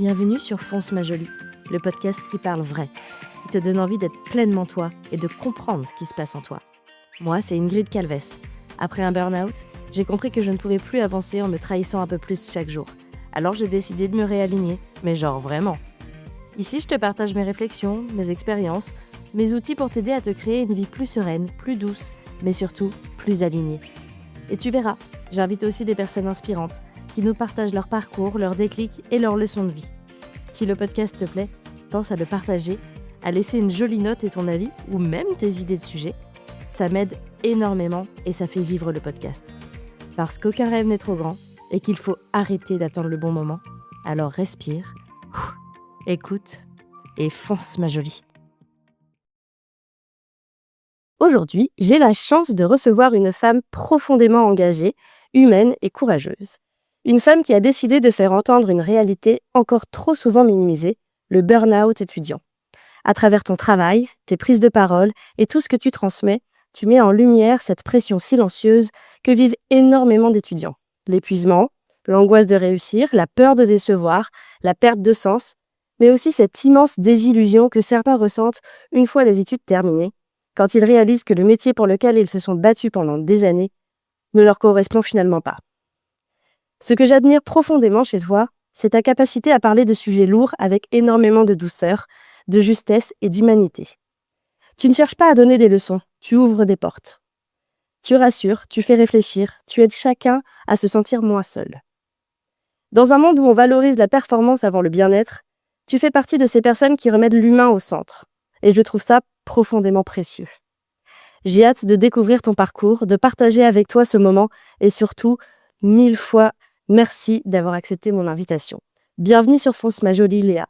Bienvenue sur Fonce ma jolie, le podcast qui parle vrai, qui te donne envie d'être pleinement toi et de comprendre ce qui se passe en toi. Moi, c'est Ingrid Calves. Après un burn-out, j'ai compris que je ne pouvais plus avancer en me trahissant un peu plus chaque jour. Alors j'ai décidé de me réaligner, mais genre vraiment. Ici, je te partage mes réflexions, mes expériences, mes outils pour t'aider à te créer une vie plus sereine, plus douce, mais surtout plus alignée. Et tu verras, j'invite aussi des personnes inspirantes qui nous partagent leur parcours, leurs déclics et leurs leçons de vie. Si le podcast te plaît, pense à le partager, à laisser une jolie note et ton avis, ou même tes idées de sujets. Ça m'aide énormément et ça fait vivre le podcast. Parce qu'aucun rêve n'est trop grand et qu'il faut arrêter d'attendre le bon moment. Alors respire, écoute et fonce ma jolie. Aujourd'hui, j'ai la chance de recevoir une femme profondément engagée, humaine et courageuse. Une femme qui a décidé de faire entendre une réalité encore trop souvent minimisée, le burn-out étudiant. À travers ton travail, tes prises de parole et tout ce que tu transmets, tu mets en lumière cette pression silencieuse que vivent énormément d'étudiants. L'épuisement, l'angoisse de réussir, la peur de décevoir, la perte de sens, mais aussi cette immense désillusion que certains ressentent une fois les études terminées, quand ils réalisent que le métier pour lequel ils se sont battus pendant des années ne leur correspond finalement pas. Ce que j'admire profondément chez toi, c'est ta capacité à parler de sujets lourds avec énormément de douceur, de justesse et d'humanité. Tu ne cherches pas à donner des leçons, tu ouvres des portes. Tu rassures, tu fais réfléchir, tu aides chacun à se sentir moins seul. Dans un monde où on valorise la performance avant le bien-être, tu fais partie de ces personnes qui remettent l'humain au centre. Et je trouve ça profondément précieux. J'ai hâte de découvrir ton parcours, de partager avec toi ce moment et surtout, 1000 fois, merci d'avoir accepté mon invitation. Bienvenue sur Fonce ma jolie Léa.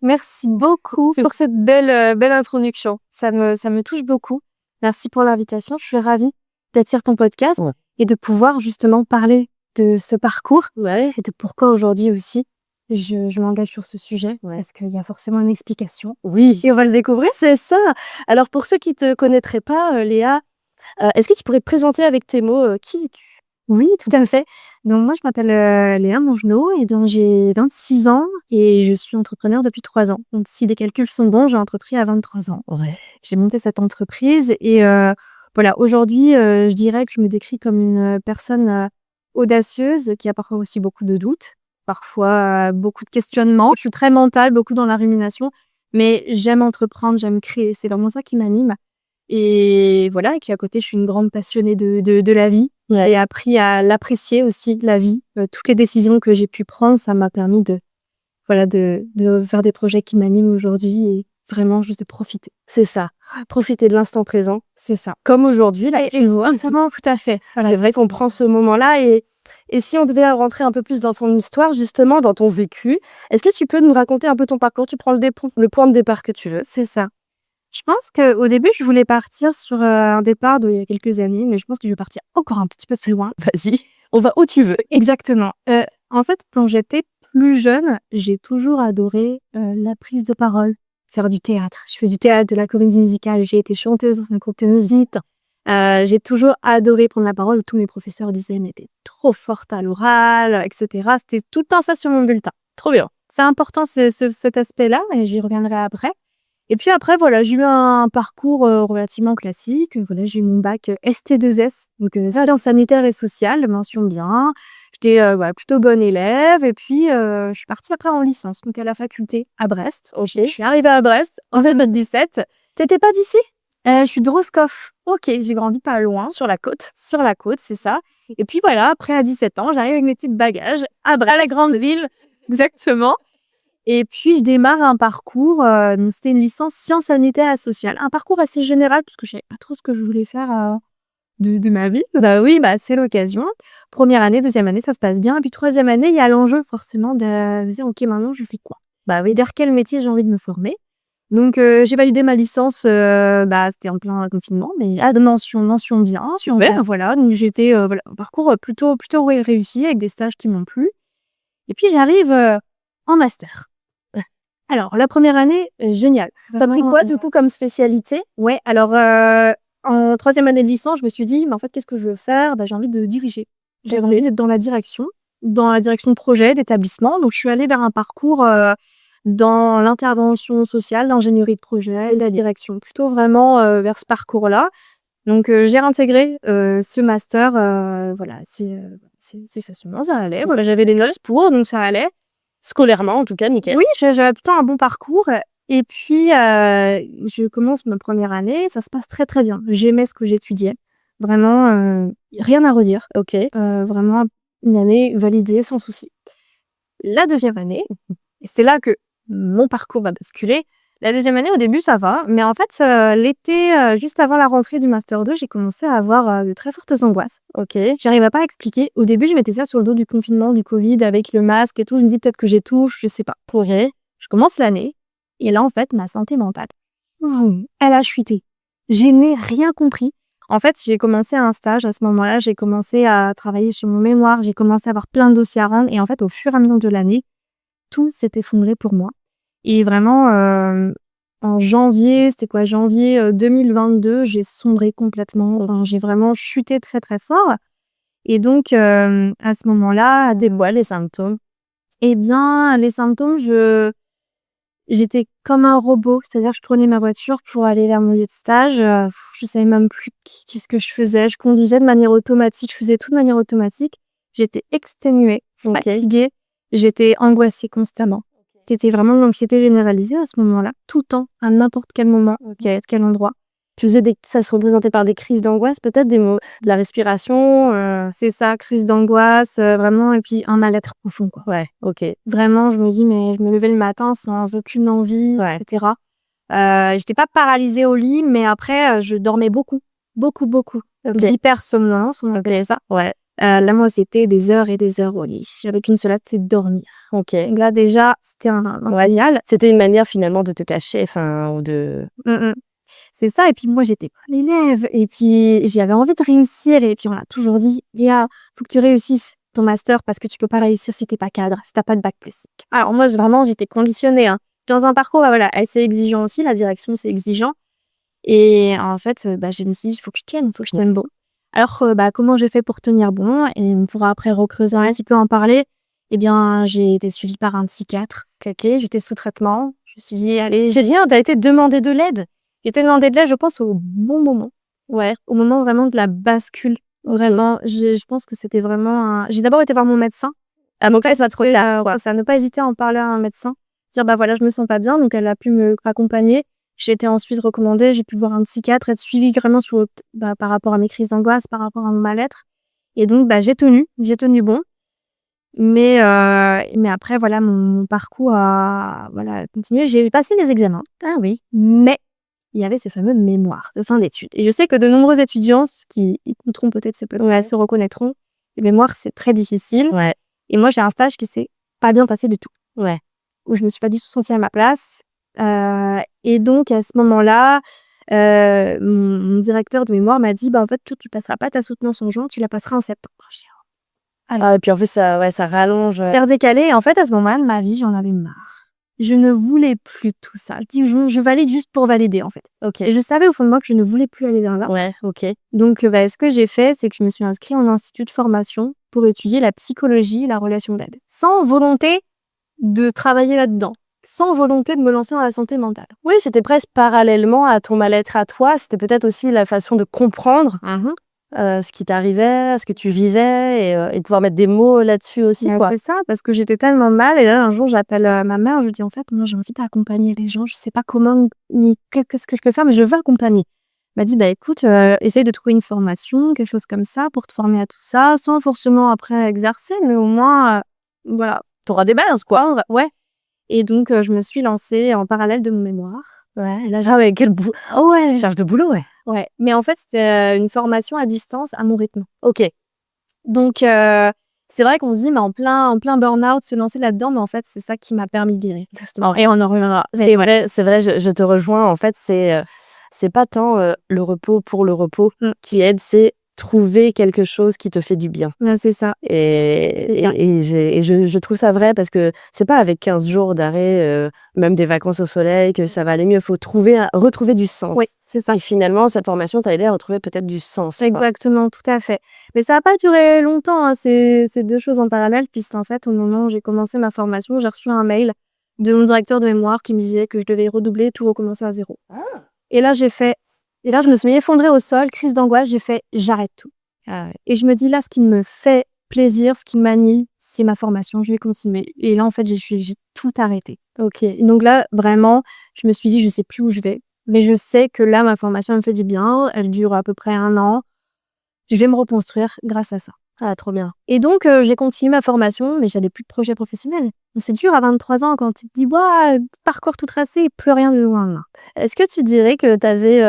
Merci beaucoup pour cette belle introduction. Ça me touche beaucoup. Merci pour l'invitation. Je suis ravie d'être sur ton podcast et de pouvoir justement parler de ce parcours et de pourquoi aujourd'hui aussi je m'engage sur ce sujet parce qu'il y a forcément une explication. Oui, Et on va le découvrir. c'est ça. Alors pour ceux qui ne te connaîtraient pas, Léa, est-ce que tu pourrais te présenter avec tes mots qui es-tu ? Oui, tout à fait. Donc moi, je m'appelle Léa Mongenot et donc j'ai 26 ans et je suis entrepreneur depuis 3 ans. Donc si les calculs sont bons, j'ai entrepris à 23 ans. Ouais. J'ai monté cette entreprise et voilà, aujourd'hui, je dirais que je me décris comme une personne audacieuse qui a parfois aussi beaucoup de doutes, parfois beaucoup de questionnements. Je suis très mentale, beaucoup dans la rumination, mais j'aime entreprendre, j'aime créer. C'est vraiment ça qui m'anime. Et voilà, et puis à côté, je suis une grande passionnée de la vie. J'ai appris à l'apprécier aussi, la vie. Toutes les décisions que j'ai pu prendre, ça m'a permis de faire des projets qui m'animent aujourd'hui et vraiment juste de profiter. C'est ça, profiter de l'instant présent. C'est ça. Comme aujourd'hui, là, tu vois. Exactement, tout à fait. Voilà, c'est vrai qu'on prend ce moment-là et si on devait rentrer un peu plus dans ton histoire, justement, dans ton vécu, est-ce que tu peux nous raconter un peu ton parcours ? Tu prends le point de départ que tu veux. C'est ça. Je pense qu'au début, je voulais partir sur un départ d'il y a quelques années, mais je pense que je vais partir encore un petit peu plus loin. Vas-y, on va où tu veux. Exactement. En fait, quand j'étais plus jeune, j'ai toujours adoré la prise de parole, faire du théâtre. Je fais du théâtre, de la comédie musicale, j'ai été chanteuse dans un groupe de musique. J'ai toujours adoré prendre la parole. Tous mes professeurs disaient « mais t'es trop forte à l'oral, etc. » C'était tout le temps ça sur mon bulletin. Trop bien. C'est important cet aspect-là et j'y reviendrai après. Et puis après, voilà, j'ai eu un parcours relativement classique. Voilà, j'ai eu mon bac ST2S, donc sciences sanitaires et sociales, mention bien. J'étais plutôt bonne élève. Et puis, je suis partie après en licence, donc à la faculté à Brest. Ok. Je suis arrivée à Brest en 2017. T'étais pas d'ici ? Je suis de Roscoff. Ok, j'ai grandi pas loin, sur la côte. Sur la côte, c'est ça. Et puis voilà, après à 17 ans, j'arrive avec mes petits bagages à Brest, à la grande ville. Exactement. Et puis, je démarre un parcours, donc c'était une licence sciences sanitaires et sociales. Un parcours assez général, parce que je savais pas trop ce que je voulais faire de ma vie. Bah oui, c'est l'occasion. Première année, deuxième année, ça se passe bien. Et puis, troisième année, il y a l'enjeu forcément de dire, OK, maintenant, je fais quoi ? Bah oui, vers quel métier j'ai envie de me former ? Donc, j'ai validé ma licence, c'était en plein confinement, mais mention bien. Super. Voilà, donc j'étais, un parcours plutôt réussi, avec des stages qui m'ont plu. Et puis, j'arrive en master. Alors, la première année, génial. T'as pris quoi, du coup, comme spécialité ? Ouais, alors, en troisième année de licence, je me suis dit, mais en fait, qu'est-ce que je veux faire ? J'ai envie de diriger. J'ai envie d'être dans la direction. dans la direction de projet, d'établissement. Donc, je suis allée vers un parcours dans l'intervention sociale, l'ingénierie de projet, la direction. Plutôt vraiment vers ce parcours-là. Donc, j'ai intégré ce master. Voilà, c'est facilement, ça allait. Voilà, j'avais des notes pour, donc ça allait. Scolairement, en tout cas, nickel. Oui, j'avais plutôt un bon parcours. Et puis, je commence ma première année. Ça se passe très, très bien. J'aimais ce que j'étudiais. Vraiment, rien à redire. Ok. Vraiment, une année validée sans souci. La deuxième année, et c'est là que mon parcours va basculer. La deuxième année, au début, ça va. Mais en fait, l'été, juste avant la rentrée du Master 2, j'ai commencé à avoir de très fortes angoisses. Ok. J'arrivais pas à expliquer. Au début, je mettais ça sur le dos du confinement, du Covid, avec le masque et tout. Je me dis peut-être que j'ai tout, je sais pas. Ok. Je commence l'année. Et là, en fait, ma santé mentale, elle a chuté. Je n'ai rien compris. En fait, j'ai commencé un stage à ce moment-là. J'ai commencé à travailler sur mon mémoire. J'ai commencé à avoir plein de dossiers à rendre. Et en fait, au fur et à mesure de l'année, tout s'est effondré pour moi. Et vraiment, en janvier, c'était quoi? Janvier 2022, j'ai sombré complètement. Enfin, j'ai vraiment chuté très, très fort. Et donc, à ce moment-là, Les symptômes. eh bien, les symptômes, j'étais comme un robot. C'est-à-dire que je prenais ma voiture pour aller vers mon lieu de stage. Je savais même plus qu'est-ce que je faisais. Je conduisais de manière automatique. Je faisais tout de manière automatique. J'étais exténuée, fatiguée. J'étais angoissée constamment. C'était vraiment une anxiété généralisée à ce moment-là, tout le temps, à n'importe quel moment, à quel endroit. Ça se représentait par des crises d'angoisse, peut-être des mots, de la respiration. C'est ça, crise d'angoisse, vraiment, et puis un mal-être profond, quoi. Ouais, ok. Vraiment, je me dis, mais je me levais le matin sans aucune envie, Ouais. etc. J'étais pas paralysée au lit, mais après, je dormais beaucoup. Beaucoup, beaucoup. Ok. Hypersomnolence, on appelait ça. Ouais. Là, moi, c'était des heures et des heures au lit. J'avais qu'une seule hâte, c'est de dormir. Ok. Donc là, déjà, c'était un signal. C'était une manière finalement de te cacher, enfin, ou de. C'est ça. Et puis moi, j'étais pas l'élève. Et puis j'avais envie de réussir. Et puis on l'a toujours dit, Léa, faut que tu réussisses ton master parce que tu peux pas réussir si t'es pas cadre, si t'as pas de bac plus 5. Alors moi, vraiment, j'étais conditionnée. Dans un parcours, voilà, assez exigeant aussi. La direction, c'est exigeant. Et en fait, je me suis dit, il faut que je tienne bon. Alors, comment j'ai fait pour tenir bon? Et on pourra après recreuser un petit peu en parler. Eh bien, j'ai été suivie par un psychiatre. Ok, j'étais sous traitement. Je me suis dit, allez, C'est bien, t'as été demander de l'aide. j'ai été demandé de l'aide, je pense, au bon moment. Ouais. Au moment vraiment de la bascule. Vraiment, je pense que c'était vraiment J'ai d'abord été voir mon médecin. Donc là, ça a ne pas hésiter à en parler à un médecin. Dire, voilà, je me sens pas bien. Donc, elle a pu me accompagner. J'ai été ensuite recommandée. J'ai pu voir un psychiatre, être suivie vraiment par rapport à mes crises d'angoisse, par rapport à mon mal-être. Et donc, j'ai tenu bon. Mais après, voilà, mon parcours a continué. J'ai passé les examens. Ah oui. Mais il y avait ce fameux mémoire de fin d'études. Et je sais que de nombreux étudiants qui écouteront peut-être ce podcast se reconnaîtront. Le mémoire, c'est très difficile. Ouais. Et moi, j'ai un stage qui s'est pas bien passé du tout. Ouais. Où je me suis pas du tout sentie à ma place. Et donc, à ce moment-là, mon directeur de mémoire m'a dit, en fait, tu passeras pas ta soutenance en juin, tu la passeras en septembre. Et puis en plus, ça rallonge. Faire décaler. Et en fait, à ce moment-là de ma vie, j'en avais marre. Je ne voulais plus tout ça. Je valide juste pour valider, en fait. Ok. Et je savais au fond de moi que je ne voulais plus aller vers là. Ouais, ok. Donc, ce que j'ai fait, c'est que je me suis inscrite en institut de formation pour étudier la psychologie et la relation d'aide. Sans volonté de travailler là-dedans. Sans volonté de me lancer dans la santé mentale. Oui, c'était presque parallèlement à ton mal-être à toi. C'était peut-être aussi la façon de comprendre ce qui t'arrivait, ce que tu vivais et de pouvoir mettre des mots là-dessus aussi. C'est ça, parce que j'étais tellement mal. Et là, un jour, j'appelle ma mère. Je lui dis, en fait, moi, j'ai envie d'accompagner les gens. Je sais pas comment, ni qu'est-ce que je peux faire, mais je veux accompagner. Elle m'a dit, écoute, essaye de trouver une formation, quelque chose comme ça, pour te former à tout ça, sans forcément après exercer, mais au moins, voilà. T'auras des bases, quoi. Ouais. Et donc, je me suis lancée en parallèle de mon mémoire. Ouais, là, quel boulot. Oh ouais. Charge de boulot, ouais. Ouais. Mais en fait, c'était une formation à distance à mon rythme. Ok. Donc, c'est vrai qu'on se dit, mais en plein burn-out, se lancer là-dedans, mais en fait, c'est ça qui m'a permis de guérir. Et on en reviendra. C'est vrai, je te rejoins. En fait, c'est pas tant le repos pour le repos qui aide, c'est trouver quelque chose qui te fait du bien. Là, c'est ça. Et je trouve ça vrai parce que c'est pas avec 15 jours d'arrêt, même des vacances au soleil, que ça va aller mieux. Il faut retrouver du sens. Oui, c'est ça. Et finalement, cette formation t'a aidé à retrouver peut-être du sens. Exactement, tout à fait. Mais ça n'a pas duré longtemps, hein, c'est deux choses en parallèle, puisqu'en fait, au moment où j'ai commencé ma formation, j'ai reçu un mail de mon directeur de mémoire qui me disait que je devais redoubler, tout recommencer à zéro. Et là, je me suis effondrée au sol, crise d'angoisse, j'ai fait, j'arrête tout. Et je me dis là, ce qui me fait plaisir, ce qui m'anime, c'est ma formation, je vais continuer. Et là, en fait, j'ai tout arrêté. Et donc là, vraiment, je me suis dit, je sais plus où je vais, mais je sais que là, ma formation elle me fait du bien, elle dure à peu près 1 an. Je vais me reconstruire grâce à ça. Ah, trop bien. Et donc, j'ai continué ma formation, mais j'avais plus de projet professionnel. C'est dur à 23 ans quand tu te dis, ouais, parcours tout tracé, plus rien du lendemain. Est-ce que tu dirais que tu avais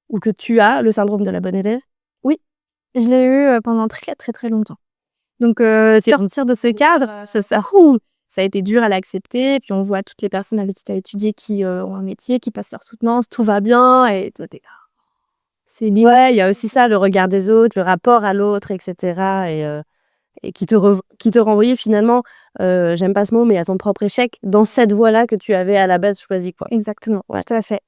ou que tu as le syndrome de la bonne élève? Oui, je l'ai eu pendant très très très longtemps. Donc, sortir de ce cadre, ça a été dur à l'accepter. Puis on voit toutes les personnes avec qui tu as étudié qui ont un métier, qui passent leur soutenance, tout va bien, et toi, t'es là. C'est lié. Ouais, il y a aussi ça, le regard des autres, le rapport à l'autre, etc. Et qui te renvoyait finalement, j'aime pas ce mot, mais à ton propre échec, dans cette voie-là que tu avais à la base choisie, quoi. Exactement, tout à fait.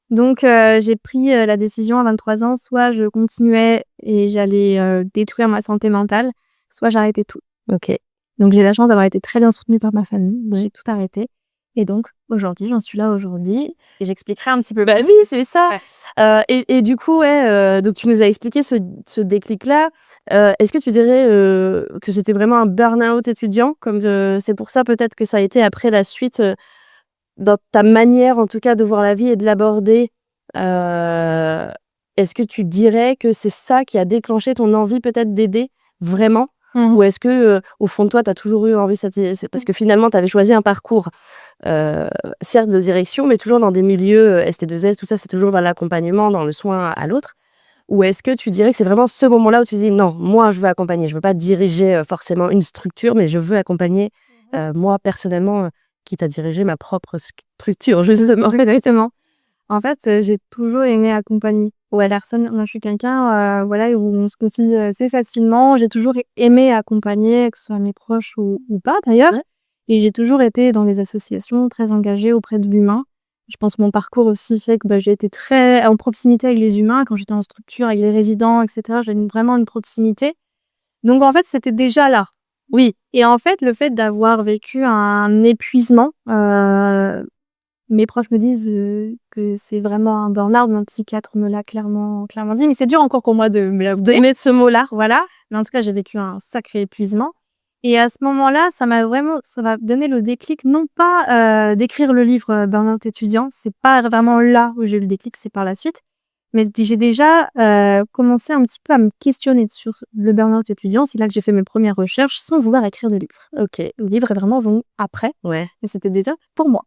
Donc, j'ai pris la décision à 23 ans, soit je continuais et j'allais détruire ma santé mentale, soit j'arrêtais tout. Donc, j'ai la chance d'avoir été très bien soutenue par ma famille, j'ai tout arrêté. Et donc, aujourd'hui, j'en suis là aujourd'hui. Et j'expliquerai un petit peu. Bah oui, c'est ça. Et du coup, donc tu nous as expliqué ce déclic-là. Est-ce que tu dirais que c'était vraiment un burn-out étudiant, comme c'est pour ça peut-être que ça a été après la suite dans ta manière, en tout cas, de voir la vie et de l'aborder. Est-ce que tu dirais que c'est ça qui a déclenché ton envie peut-être d'aider vraiment? Ou est-ce que au fond de toi, tu as toujours eu envie, c'est parce que finalement, tu avais choisi un parcours, certes de direction, mais toujours dans des milieux ST2S, tout ça, c'est toujours dans l'accompagnement, dans le soin à l'autre. Ou est-ce que tu dirais que c'est vraiment ce moment-là où tu dis non, moi, je veux accompagner, je veux pas diriger forcément une structure, mais je veux accompagner moi personnellement, quitte à diriger ma propre structure, justement. Exactement. En fait, j'ai toujours aimé accompagner. Personne, moi je suis quelqu'un où on se confie assez facilement. J'ai toujours aimé accompagner, que ce soit mes proches ou pas d'ailleurs. Et j'ai toujours été dans des associations très engagées auprès de l'humain. Je pense que mon parcours aussi fait que j'ai été très en proximité avec les humains. Quand j'étais en structure avec les résidents, etc., j'ai vraiment une proximité. Donc en fait, c'était déjà là. Oui. Et en fait, le fait d'avoir vécu un épuisement, mes proches me disent que c'est vraiment un burn-out. Mon psychiatre me l'a clairement dit. Mais c'est dur encore pour moi de mettre ce mot-là, voilà. Mais en tout cas, j'ai vécu un sacré épuisement. Et à ce moment-là, ça m'a donné le déclic, non pas d'écrire le livre Burn-out étudiant. C'est pas vraiment là où j'ai eu le déclic, c'est par la suite. Mais j'ai déjà commencé un petit peu à me questionner sur le burn-out étudiant. C'est là que j'ai fait mes premières recherches sans vouloir écrire de livre. Le livre est vraiment venu après. Et c'était déjà pour moi.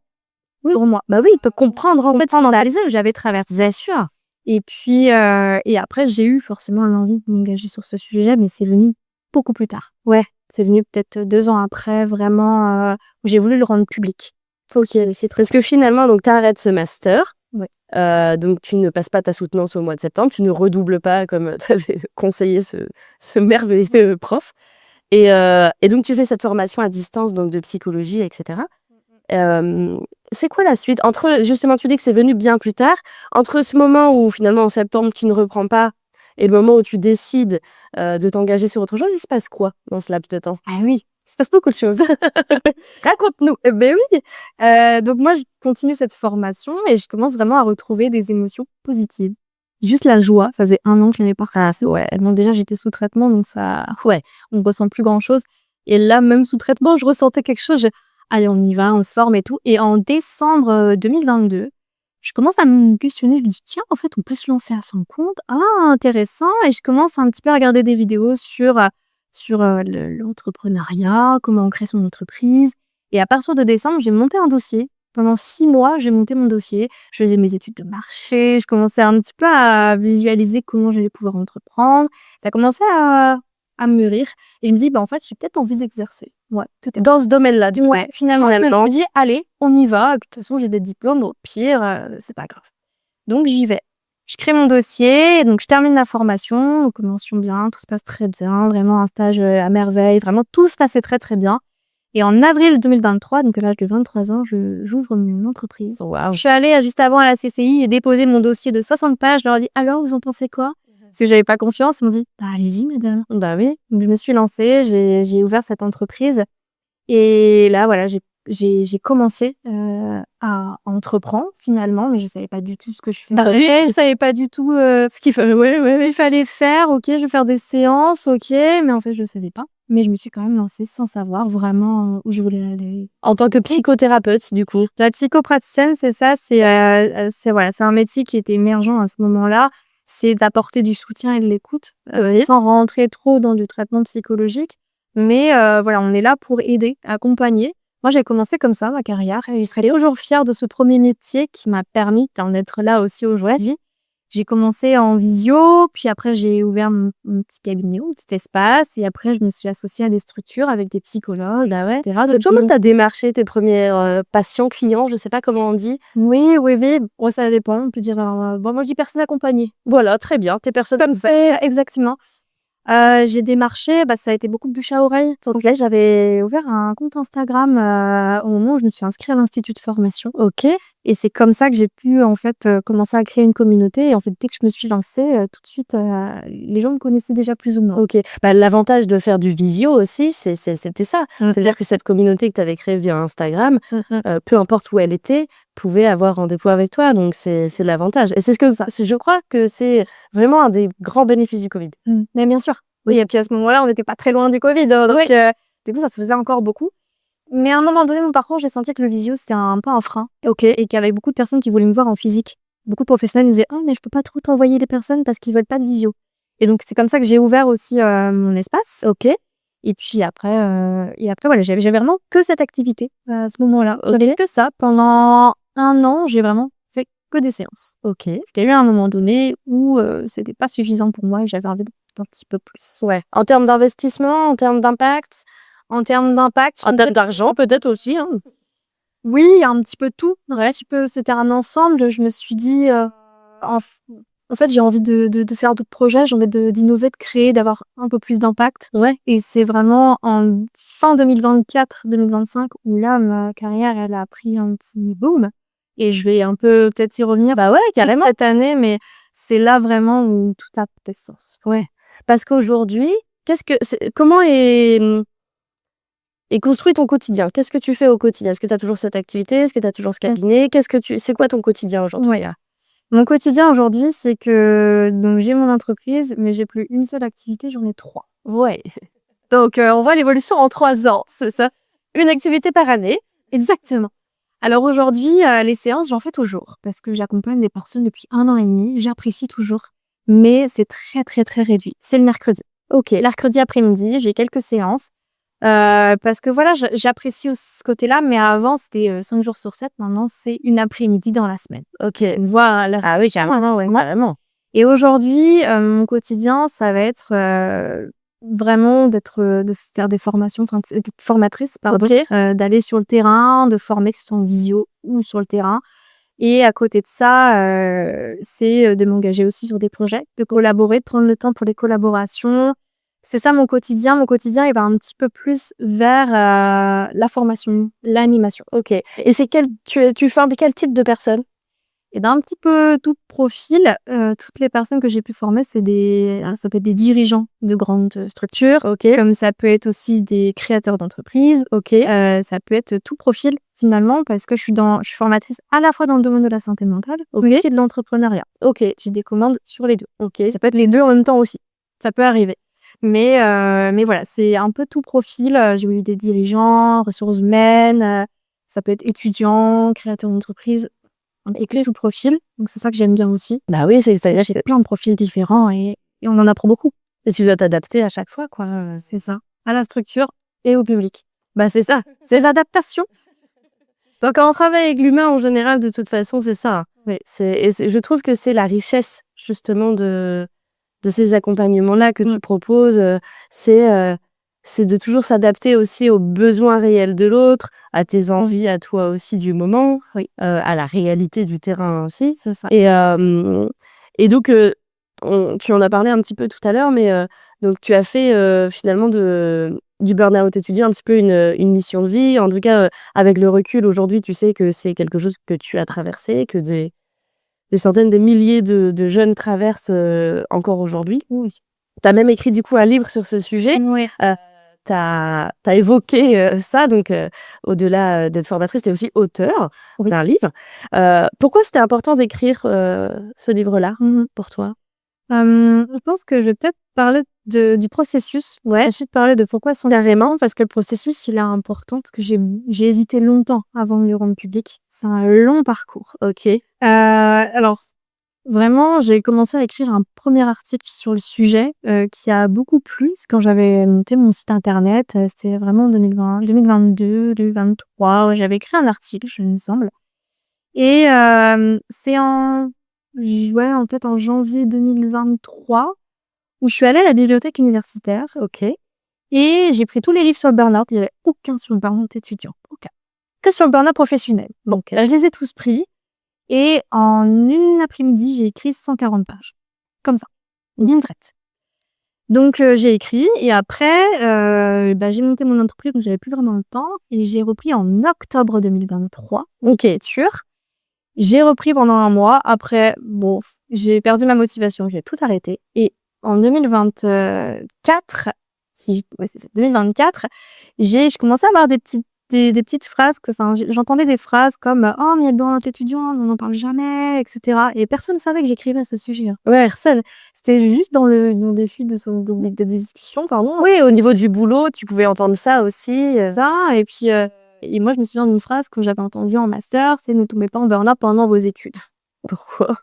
Oui, pour moi. Bah oui, il peut comprendre en fait sans réaliser. J'avais traversé ça. Et puis, et après, j'ai eu forcément l'envie de m'engager sur ce sujet, mais c'est venu beaucoup plus tard. C'est venu peut-être 2 ans après, vraiment, où j'ai voulu le rendre public. Parce que finalement, donc tu arrêtes ce master. Donc tu ne passes pas ta soutenance au mois de septembre, tu ne redoubles pas comme tu avais conseillé ce merveilleux prof. Et donc tu fais cette formation à distance donc de psychologie, etc. C'est quoi la suite? Justement, tu dis que c'est venu bien plus tard. Entre ce moment où finalement en septembre tu ne reprends pas et le moment où tu décides de t'engager sur autre chose, il se passe quoi dans ce laps de temps? Ah oui, il se passe beaucoup de choses. Raconte-nous. Ben oui. Donc moi, je continue cette formation et je commence vraiment à retrouver des émotions positives. Juste la joie, ça faisait 1 an que je l'avais pas retransmis. Bon, déjà, j'étais sous traitement, donc ça, on ne ressent plus grand-chose. Et là, même sous traitement, je ressentais quelque chose. Allez, on y va, on se forme et tout. Et en décembre 2022, je commence à me questionner. Je me dis, tiens, en fait, on peut se lancer à son compte. Ah, intéressant. Et je commence un petit peu à regarder des vidéos sur l'entrepreneuriat, comment on crée son entreprise. Et à partir de décembre, j'ai monté un dossier. Pendant 6 mois, j'ai monté mon dossier. Je faisais mes études de marché. Je commençais un petit peu à visualiser comment j'allais pouvoir entreprendre. Ça commençait à mûrir. Et je me dis, en fait, j'ai peut-être envie d'exercer. Peut-être. Dans ce domaine-là, du coup. Finalement, je me dis, allez, on y va. De toute façon, j'ai des diplômes. Au pire, c'est pas grave. Donc, j'y vais. Je crée mon dossier, donc je termine la formation, donc mention bien, tout se passe très bien, vraiment un stage à merveille, vraiment tout se passait très très bien. Et en avril 2023, donc à l'âge de 23 ans, j'ouvre mon entreprise. Waouh. Je suis allée juste avant à la CCI et déposé mon dossier de 60 pages. Je leur ai dit alors, vous en pensez quoi? Parce que j'avais pas confiance. Ils m'ont dit bah, allez-y, madame. Bah oui. Donc je me suis lancée, j'ai ouvert cette entreprise. Et là, voilà, j'ai commencé à entreprendre finalement, mais je savais pas du tout ce que je faisais. Bah oui. Je savais pas du tout ce qu'il fallait faire. Ok, je vais faire des séances, ok, mais en fait, je savais pas. Mais je me suis quand même lancée sans savoir vraiment où je voulais aller. En tant que psychothérapeute, du coup. La psychopraticienne, c'est ça, c'est voilà, c'est un métier qui était émergent à ce moment-là. C'est d'apporter du soutien et de l'écoute, Oui. sans rentrer trop dans du traitement psychologique. Mais voilà, on est là pour aider, accompagner. Moi, j'ai commencé comme ça ma carrière et je serais toujours fière de ce premier métier qui m'a permis d'en être là aussi aujourd'hui. J'ai commencé en visio, puis après j'ai ouvert mon petit cabinet, mon petit espace, et après je me suis associée à des structures avec des psychologues, Bah ouais. etc. Comment t'as démarché tes premiers patients, clients, je sais pas comment on dit. Oui. Bon, ça dépend. On peut dire, bon, moi je dis personne accompagnée. Voilà, très bien. Tes personnes Comme ça, exactement. J'ai démarché, ça a été beaucoup de bouche à oreille. Donc là, j'avais ouvert un compte Instagram au moment où je me suis inscrite à l'institut de formation. Ok. Et c'est comme ça que j'ai pu en fait commencer à créer une communauté. Et en fait, dès que je me suis lancée, tout de suite, les gens me connaissaient déjà plus ou moins. Ok. Bah, l'avantage de faire du visio aussi, c'était ça. C'est-à-dire que cette communauté que tu avais créée via Instagram, peu importe où elle était, pouvait avoir rendez-vous avec toi. Donc, c'est l'avantage. Et je crois que c'est vraiment un des grands bénéfices du Covid. Mais bien sûr. Oui, et puis à ce moment-là, on n'était pas très loin du Covid. Donc, du coup, ça se faisait encore beaucoup. Mais à un moment donné, mon parcours, j'ai senti que le visio, c'était un peu un frein. Ok. Et qu'il y avait beaucoup de personnes qui voulaient me voir en physique. Beaucoup de professionnels me disaient « Ah, mais je peux pas trop t'envoyer les personnes parce qu'ils veulent pas de visio. » Et donc, c'est comme ça que j'ai ouvert aussi mon espace. Ok. Et puis après, voilà, j'avais vraiment que cette activité à ce moment-là. Ok. J'avais que ça. Pendant 1 an, j'ai vraiment fait que des séances. Ok. Il y a eu un moment donné où c'était pas suffisant pour moi et j'avais envie d'un petit peu plus. Ouais. En termes d'investissement, en termes d'impact, en termes d'impact, en termes d'argent peut-être aussi. Hein. Oui, un petit peu tout. Ouais, c'était un ensemble. Je me suis dit, en fait, j'ai envie de faire d'autres projets, j'ai envie d'innover, de créer, d'avoir un peu plus d'impact. Ouais. Et c'est vraiment en fin 2024-2025 où là, ma carrière, elle a pris un petit boom. Et je vais un peu peut-être y revenir. Bah ouais, carrément. Cette année, mais c'est là vraiment où tout a fait sens. Ouais. Parce qu'aujourd'hui, comment est construit ton quotidien? Qu'est-ce que tu fais au quotidien? Est-ce que tu as toujours cette activité? Est-ce que tu as toujours ce cabinet? C'est quoi ton quotidien aujourd'hui? Ouais. Mon quotidien aujourd'hui, c'est que donc j'ai mon entreprise, mais j'ai plus une seule activité, j'en ai 3. Ouais. Donc on voit l'évolution en 3 ans, c'est ça? Une activité par année. Exactement. Alors aujourd'hui, les séances, j'en fais toujours parce que j'accompagne des personnes depuis 1 an et demi. J'apprécie toujours, mais c'est très, très, très réduit. C'est le mercredi. Ok. Mercredi après-midi, j'ai quelques séances parce que voilà, j'apprécie aussi ce côté-là, mais avant, c'était 5 jours sur 7. Maintenant, c'est une après-midi dans la semaine. Ok. Voilà. Ah oui, carrément, ouais, carrément. Et aujourd'hui, mon quotidien, ça va être vraiment de faire des formations, d'être formatrice, pardon, d'aller sur le terrain, de former, que ce soit en visio ou sur le terrain. Et à côté de ça, c'est de m'engager aussi sur des projets, de collaborer, de prendre le temps pour les collaborations. C'est ça mon quotidien. Mon quotidien, il va un petit peu plus vers la formation, l'animation. Ok. Et tu formes quel type de personnes? Et un petit peu tout profil. Toutes les personnes que j'ai pu former, ça peut être des dirigeants de grandes structures. Ok. Comme ça peut être aussi des créateurs d'entreprises. Ok. Ça peut être tout profil finalement parce que je suis formatrice à la fois dans le domaine de la santé mentale mais aussi de l'entrepreneuriat. Ok. J'ai des commandes sur les deux. Ok. Ça peut être les deux en même temps aussi. Ça peut arriver. Mais voilà, c'est un peu tout profil. J'ai eu des dirigeants, ressources humaines. Ça peut être étudiants, créateurs d'entreprises. Et que tout profil. Donc c'est ça que j'aime bien aussi. Bah oui, c'est-à-dire J'ai plein de profils différents et on en apprend beaucoup. Et tu dois t'adapter à chaque fois, quoi. C'est ça. À la structure et au public. Bah c'est ça. C'est l'adaptation. Donc quand on travaille avec l'humain en général, de toute façon, c'est ça. Oui. Je trouve que c'est la richesse justement de ces accompagnements-là que tu proposes. C'est de toujours s'adapter aussi aux besoins réels de l'autre, à tes envies, à toi aussi du moment, à la réalité du terrain aussi. C'est ça. Et donc, tu en as parlé un petit peu tout à l'heure, mais donc tu as fait finalement du burn-out étudiant un petit peu une mission de vie. En tout cas, avec le recul aujourd'hui, tu sais que c'est quelque chose que tu as traversé, que des centaines, des milliers de jeunes traversent encore aujourd'hui. Oui. Tu as même écrit du coup un livre sur ce sujet. Oui. Tu as évoqué ça, donc au-delà d'être formatrice, tu es aussi auteure d'un livre. Pourquoi c'était important d'écrire ce livre-là pour toi? Je pense que je vais peut-être parler du processus. Ensuite parler de pourquoi carrément, parce que le processus, il est important, parce que j'ai hésité longtemps avant de le rendre public. C'est un long parcours. OK. Alors, vraiment, j'ai commencé à écrire un premier article sur le sujet qui a beaucoup plu. C'est quand j'avais monté mon site internet. C'était vraiment en 2022, 2023. Ouais, j'avais écrit un article, il me semble. Et c'est en janvier 2023 où je suis allée à la bibliothèque universitaire. OK. Et j'ai pris tous les livres sur le burn-out. Il n'y avait aucun sur le burn-out étudiant. Aucun. Que sur le burn-out professionnel. Donc, je les ai tous pris. Et en une après-midi, j'ai écrit 140 pages. Comme ça. D'une traite. Donc, j'ai écrit. Et après, j'ai monté mon entreprise. Donc, j'avais plus vraiment le temps. Et j'ai repris en octobre 2023. OK. J'ai repris pendant un mois. Après, j'ai perdu ma motivation. J'ai tout arrêté. Et en 2024, 2024, je commençais à avoir des petites phrases j'entendais des phrases comme « Oh, mais il y a le burn-out étudiant, on n'en parle jamais, etc. » Et personne ne savait que j'écrivais à ce sujet. Ouais, personne. C'était juste dans des fils des discussions, pardon. Oui, au niveau du boulot, tu pouvais entendre ça aussi. Ça, et puis... Et moi, je me souviens d'une phrase que j'avais entendue en master, c'est « Ne tombez pas en burn-out pendant vos études ». Pourquoi?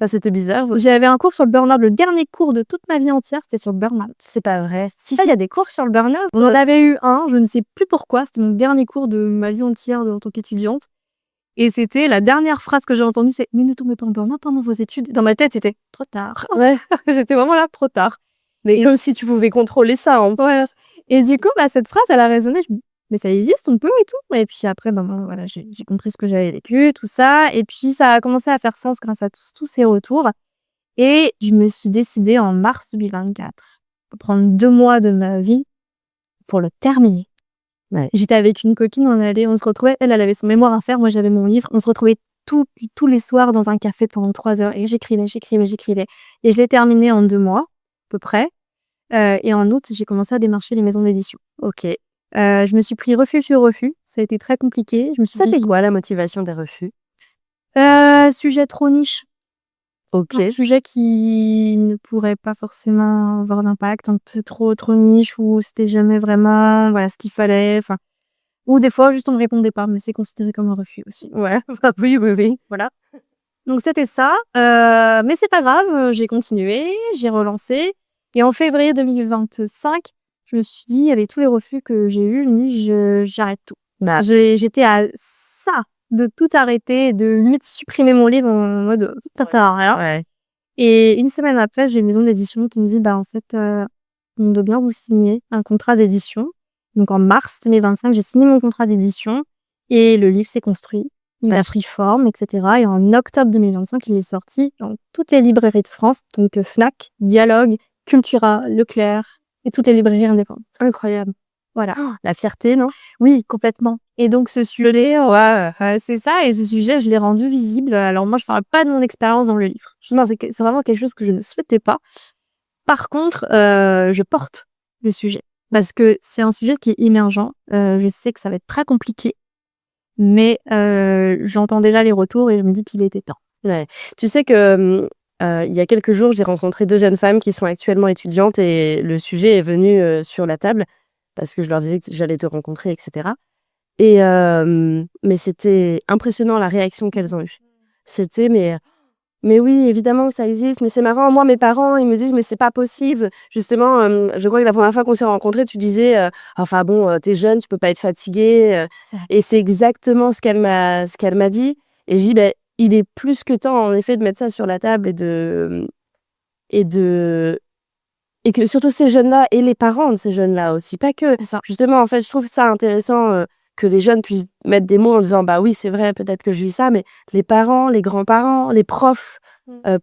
C'était bizarre. J'avais un cours sur le burn-out, le dernier cours de toute ma vie entière, c'était sur le burn-out. C'est pas vrai. Si ça, il y a des cours sur le burn-out. On en avait eu un, je ne sais plus pourquoi, c'était mon dernier cours de ma vie entière en tant qu'étudiante. Et c'était la dernière phrase que j'ai entendue, c'est « Mais ne tombez pas en burn-out pendant vos études ». Dans ma tête, c'était « Trop tard ». Ouais. J'étais vraiment là, trop tard. Mais comme si tu pouvais contrôler ça. Ouais. Et du coup, cette phrase, elle a résonné. Je me dis, mais ça existe, on peut et tout. Et puis après, voilà, j'ai compris ce que j'avais vécu, tout ça. Et puis, ça a commencé à faire sens grâce à tous ces retours. Et je me suis décidée en mars 2024 de prendre 2 mois de ma vie pour le terminer. Ouais. J'étais avec une copine, on se retrouvait. Elle avait son mémoire à faire, moi j'avais mon livre. On se retrouvait tous les soirs dans un café pendant 3 heures. Et j'écrivais. Et je l'ai terminé en 2 mois, à peu près. Et en août, j'ai commencé à démarcher les maisons d'édition. OK. Je me suis pris refus sur refus. Ça a été très compliqué. Ça fait quoi la motivation des refus? Sujet trop niche. OK. Un sujet qui ne pourrait pas forcément avoir d'impact, un peu trop niche, ou c'était jamais vraiment ce qu'il fallait. Ou des fois, juste on ne répondait pas, mais c'est considéré comme un refus aussi. Ouais, oui. Voilà. Donc c'était ça. Mais c'est pas grave, j'ai continué, j'ai relancé. Et en février 2025, je me suis dit, avec tous les refus que j'ai eus, je me dis, j'arrête tout. J'étais à ça de tout arrêter, de limite supprimer mon livre en mode ça sert à rien. Ouais. Et une semaine après, j'ai une maison d'édition qui me dit en fait, on doit bien vous signer un contrat d'édition. Donc en mars 2025, j'ai signé mon contrat d'édition et le livre s'est construit. Il a pris forme, etc. Et en octobre 2025, il est sorti dans toutes les librairies de France, donc Fnac, Dialogue, Cultura, Leclerc et toutes les librairies indépendantes. Incroyable. Voilà. Oh, la fierté, non? Oui, complètement. Et donc ce sujet, c'est ça. Et ce sujet, je l'ai rendu visible. Alors moi, je parle pas de mon expérience dans le livre. Non, c'est vraiment quelque chose que je ne souhaitais pas. Par contre, je porte le sujet parce que c'est un sujet qui est émergent. Je sais que ça va être très compliqué, mais j'entends déjà les retours et je me dis qu'il était temps. Ouais. Tu sais que il y a quelques jours, j'ai rencontré 2 jeunes femmes qui sont actuellement étudiantes et le sujet est venu sur la table parce que je leur disais que j'allais te rencontrer, etc. Et mais c'était impressionnant la réaction qu'elles ont eue. C'était mais oui, évidemment que ça existe, mais c'est marrant. Moi, mes parents, ils me disent mais c'est pas possible. Justement, je crois que la première fois qu'on s'est rencontrés, tu disais enfin bon, t'es jeune, tu peux pas être fatiguée. Et c'est exactement ce qu'elle m'a dit. Et je dis il est plus que temps en effet de mettre ça sur la table et que surtout ces jeunes-là et les parents de ces jeunes-là aussi, pas que. C'est ça. Justement, en fait, je trouve ça intéressant que les jeunes puissent mettre des mots en disant bah oui c'est vrai peut-être que je vis ça, mais les parents, les grands-parents, les profs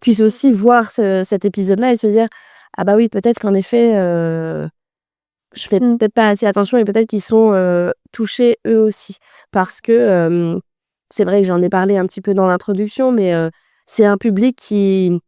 puissent aussi voir cet épisode-là et se dire ah bah oui peut-être qu'en effet je fais peut-être pas assez attention et peut-être qu'ils sont touchés eux aussi parce que c'est vrai que j'en ai parlé un petit peu dans l'introduction, mais c'est un public qui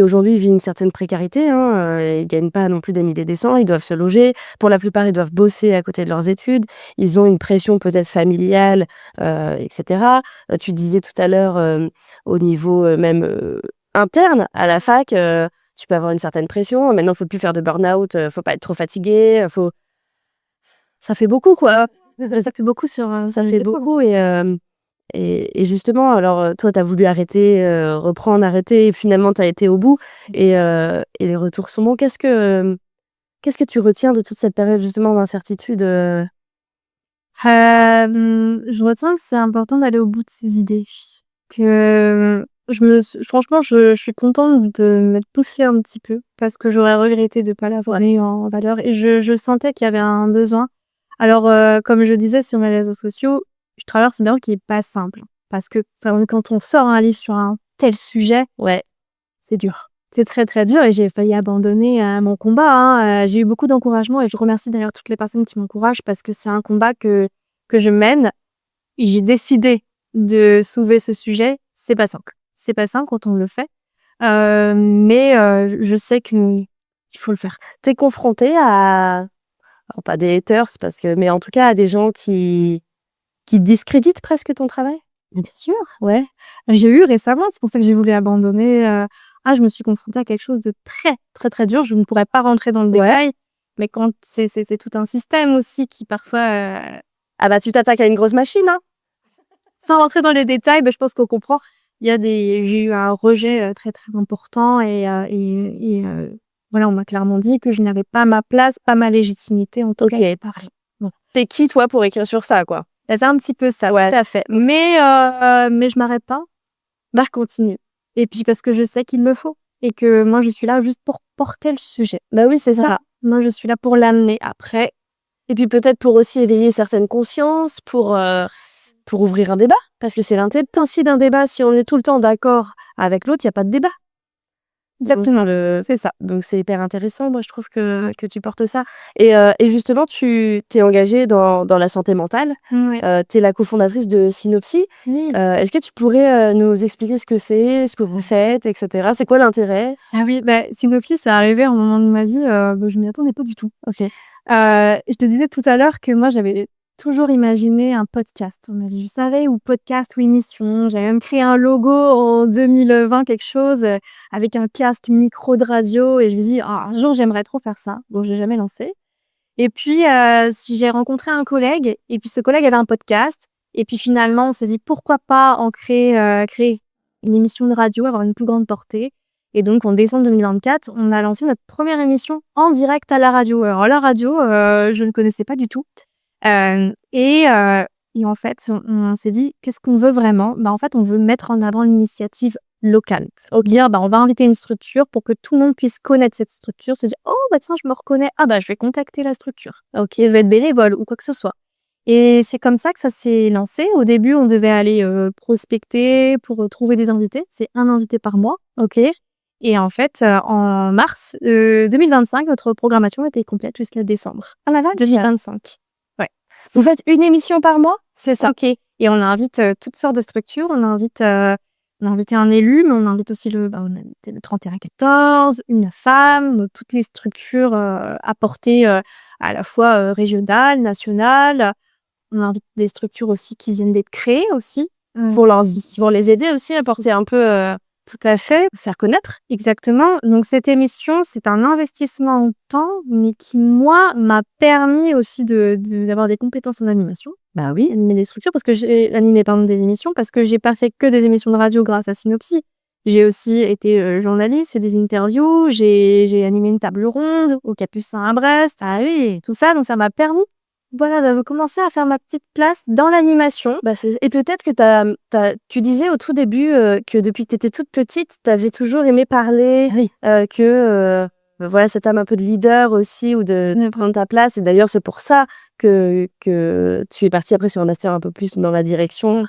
aujourd'hui vit une certaine précarité, hein, ils gagnent pas non plus des milliers des cents, ils doivent se loger. Pour la plupart, ils doivent bosser à côté de leurs études. Ils ont une pression peut-être familiale, et cetera. Tu disais tout à l'heure, au niveau, même, interne à la fac, tu peux avoir une certaine pression. Maintenant, faut plus faire de burn-out, faut pas être trop fatigué, faut ça fait beaucoup, quoi. Ça fait beaucoup sur, Ça fait beaucoup et justement, alors, toi, tu as voulu arrêter, reprendre, arrêter et finalement, tu as été au bout et les retours sont bons. Qu'est-ce que tu retiens de toute cette période justement d'incertitude, Je retiens que c'est important d'aller au bout de ses idées. Que franchement, je suis contente de m'être poussée un petit peu parce que j'aurais regretté de pas l'avoir mis en valeur et je sentais qu'il y avait un besoin. Alors, comme je disais sur mes réseaux sociaux, je traverse une période qui est pas simple parce que quand on sort un livre sur un tel sujet, Ouais, c'est dur. C'est très, très dur et j'ai failli abandonner, mon combat, hein. J'ai eu beaucoup d'encouragement et je remercie d'ailleurs toutes les personnes qui m'encouragent parce que c'est un combat que je mène. J'ai décidé de soulever ce sujet. C'est pas simple. C'est pas simple quand on le fait, mais je sais qu'il faut le faire. tu es confrontée à alors pas des haters parce que mais en tout cas à des gens qui discréditent presque ton travail? Bien sûr. Ouais, J'ai eu récemment, c'est pour ça que j'ai voulu abandonner, je me suis confrontée à quelque chose de très, très, très dur. Je ne pourrais pas rentrer dans le détail, mais quand c'est tout un système aussi qui parfois, ah bah, tu t'attaques à une grosse machine, hein? sans rentrer dans les détails, je pense qu'on comprend. J'ai eu un rejet, très, très important voilà, on m'a clairement dit que je n'avais pas ma place, pas ma légitimité en tout cas à parler. Bon. Tu es qui toi pour écrire sur ça, quoi? C'est un petit peu ça, Ouais. tout à fait. Mais je m'arrête pas. Je continue. Et puis parce que je sais qu'il me faut et que moi je suis là juste pour porter le sujet. Bah oui, c'est ça. Voilà. Moi je suis là pour l'amener. Après, Et puis peut-être pour aussi éveiller certaines consciences, pour ouvrir un débat. Parce que c'est l'intérêt aussi d'un débat. Si on est tout le temps d'accord avec l'autre, il y a pas de débat. exactement, C'est ça. Donc c'est hyper intéressant, moi je trouve que tu portes ça. Et justement, tu t'es engagée dans la santé mentale. ouais. Tu es la cofondatrice de Synopsy. Oui. Est-ce que tu pourrais nous expliquer ce que c'est, ce que vous faites, et cetera? C'est quoi l'intérêt? Ah oui, Synopsis, c'est arrivé à un moment de ma vie, je m'y attendais pas du tout. OK. Je te disais tout à l'heure que moi j'avais toujours imaginé un podcast. Je savais ou podcast ou émission. J'avais même créé un logo en 2020, quelque chose, avec un casque micro de radio et je me dis: «Ah, un jour j'aimerais trop faire ça». Bon, je l'ai jamais lancé et puis, si j'ai rencontré un collègue et puis ce collègue avait un podcast et puis finalement on s'est dit: «Pourquoi pas en créer une émission de radio, avoir une plus grande portée?» et donc en décembre 2024, on a lancé notre première émission en direct à la radio. Alors la radio, je ne connaissais pas du tout, et en fait, on s'est dit: «Qu'est-ce qu'on veut vraiment?» En fait, on veut mettre en avant l'initiative locale. Dire: «On va inviter une structure pour que tout le monde puisse connaître cette structure», se dire: «Oh tiens, je me reconnais. Ah je vais contacter la structure. OK, je vais être bénévole» ou quoi que ce soit. Et c'est comme ça que ça s'est lancé. Au début, on devait aller, prospecter pour, trouver des invités. C'est un invité par mois. OK. Et en fait, en mars, 2025, notre programmation était complète jusqu'à décembre Ah la vache! 2025. Ouais, Vous faites une émission par mois? c'est ça. OK. Et on invite, toutes sortes de structures. On a invité un élu, mais on invite aussi on a invité le 31-14, une femme, toutes les structures, à portée, à la fois, régionale, nationale. On invite des structures aussi qui viennent d'être créées aussi, Pour les aider aussi à porter un peu, tout à fait. faire connaître? Exactement. Donc cette émission, c'est un investissement en temps, mais qui, moi, m'a permis aussi d'avoir des compétences en animation. Bah oui. Animer des structures parce que j'ai animé, pardon, des émissions parce que j'ai pas fait que des émissions de radio grâce à Synopsy. J'ai aussi été, journaliste, fait des interviews, j'ai animé une table ronde au Capucin à Brest. Ah oui. Tout ça, donc ça m'a permis, voilà, de commencer à faire ma petite place dans l'animation. Bah et peut-être que tu disais au tout début, que depuis que tu étais toute petite, tu avais toujours aimé parler, Oui. que, voilà, cette âme un peu de leader aussi ou de prendre ta place. Et d'ailleurs, c'est pour ça que tu es partie après sur un master un peu plus dans la direction,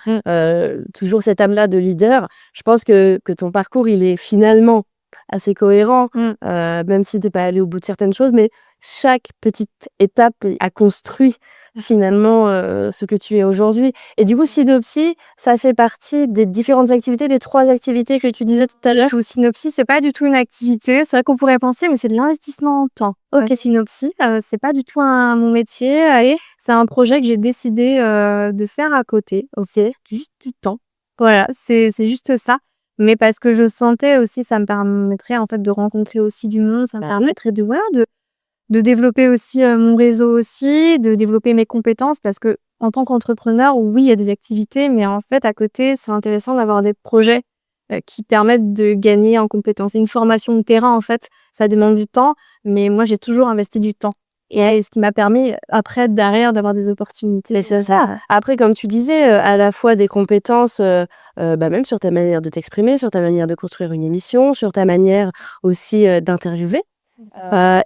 toujours cette âme-là de leader. Je pense que ton parcours, il est finalement assez cohérent, même si tu es pas allée au bout de certaines choses, mais chaque petite étape a construit finalement ce que tu es aujourd'hui. Et du coup, Synopsis, ça fait partie des différentes activités, des 3 activités que tu disais tout à l'heure? Ou Synopsis, c'est pas du tout une activité. C'est vrai qu'on pourrait penser, mais c'est de l'investissement en temps. OK. Synopsis, c'est pas du tout mon métier. Allez, c'est un projet que j'ai décidé de faire à côté. OK. Juste du temps. Voilà, c'est juste ça. Mais parce que je sentais aussi, ça me permettrait en fait de rencontrer aussi du monde. Ça me permettrait de voilà, de développer aussi mon réseau aussi, de développer mes compétences parce que en tant qu'entrepreneur, oui, il y a des activités, mais en fait, à côté, c'est intéressant d'avoir des projets qui permettent de gagner en compétences. Une formation de terrain, en fait, ça demande du temps, mais moi, j'ai toujours investi du temps. Et ce qui m'a permis, après, derrière, d'avoir des opportunités. Mais c'est ça. Après, comme tu disais, à la fois des compétences, même sur ta manière de t'exprimer, sur ta manière de construire une émission, sur ta manière aussi, d'interviewer.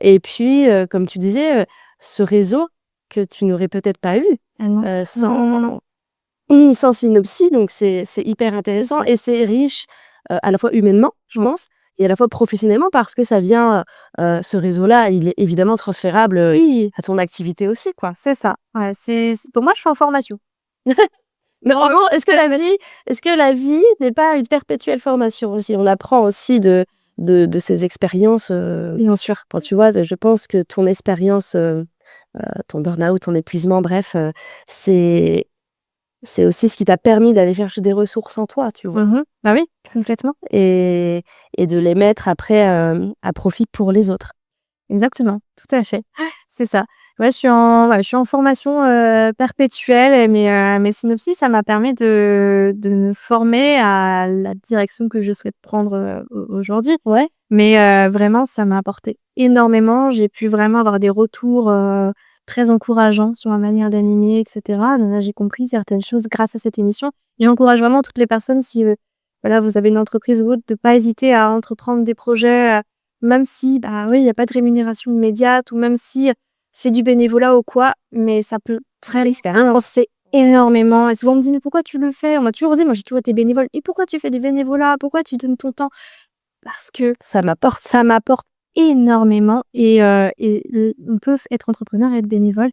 Et puis, comme tu disais, ce réseau que tu n'aurais peut-être pas eu, Ah non. sans Synopsis, donc c'est hyper intéressant et c'est riche, à la fois humainement, je pense, et à la fois professionnellement parce que ça vient, ce réseau-là, il est évidemment transférable, à ton activité aussi, quoi. C'est ça. Ouais, pour moi, je suis en formation. Mais vraiment, est-ce que la vie n'est pas une perpétuelle formation aussi? On apprend aussi de ces expériences, Bien sûr. enfin, tu vois, je pense que ton expérience, ton burn-out, ton épuisement, bref, c'est aussi ce qui t'a permis d'aller chercher des ressources en toi, tu vois? Bah oui, complètement. Et de les mettre après, à profit pour les autres. Exactement, tout à fait. C'est ça. Ouais, je suis en formation, perpétuelle, mais Synopsis, ça m'a permis de me former à la direction que je souhaite prendre, aujourd'hui. Ouais. Mais, vraiment, ça m'a apporté énormément. J'ai pu vraiment avoir des retours, très encourageants sur ma manière d'animer et cetera. Donc là, j'ai compris certaines choses grâce à cette émission. J'encourage vraiment toutes les personnes si, voilà, vous avez une entreprise ou autre, de pas hésiter à entreprendre des projets, même si, bah, oui, il y a pas de rémunération immédiate ou même si c'est du bénévolat ou quoi, mais ça peut très risqué, hein, c'est énormément et souvent on me dit: «Mais pourquoi tu le fais?» On m'a toujours dit, moi j'ai toujours été bénévole: «Et pourquoi tu fais du bénévolat? Pourquoi tu donnes ton temps?» Parce que ça m'apporte énormément et on peut être entrepreneur et être bénévole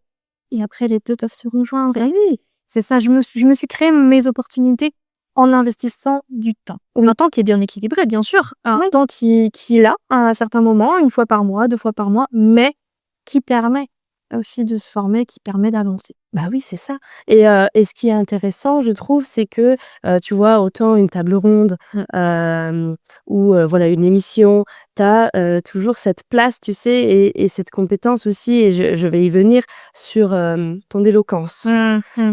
et après les 2 peuvent se rejoindre et oui, c'est ça, je me suis créé mes opportunités en investissant du temps. Un temps qui est bien équilibré bien sûr, un temps qui est là à un certain moment, 1 fois par mois, 2 fois par mois, mais qui permet aussi de se former, qui permet d'avancer. Bah oui, c'est ça. Et ce qui est intéressant, je trouve, c'est que, tu vois, autant une table ronde, ou voilà, une émission, tu as, toujours cette place, tu sais, et cette compétence aussi, et je vais y venir sur, ton éloquence.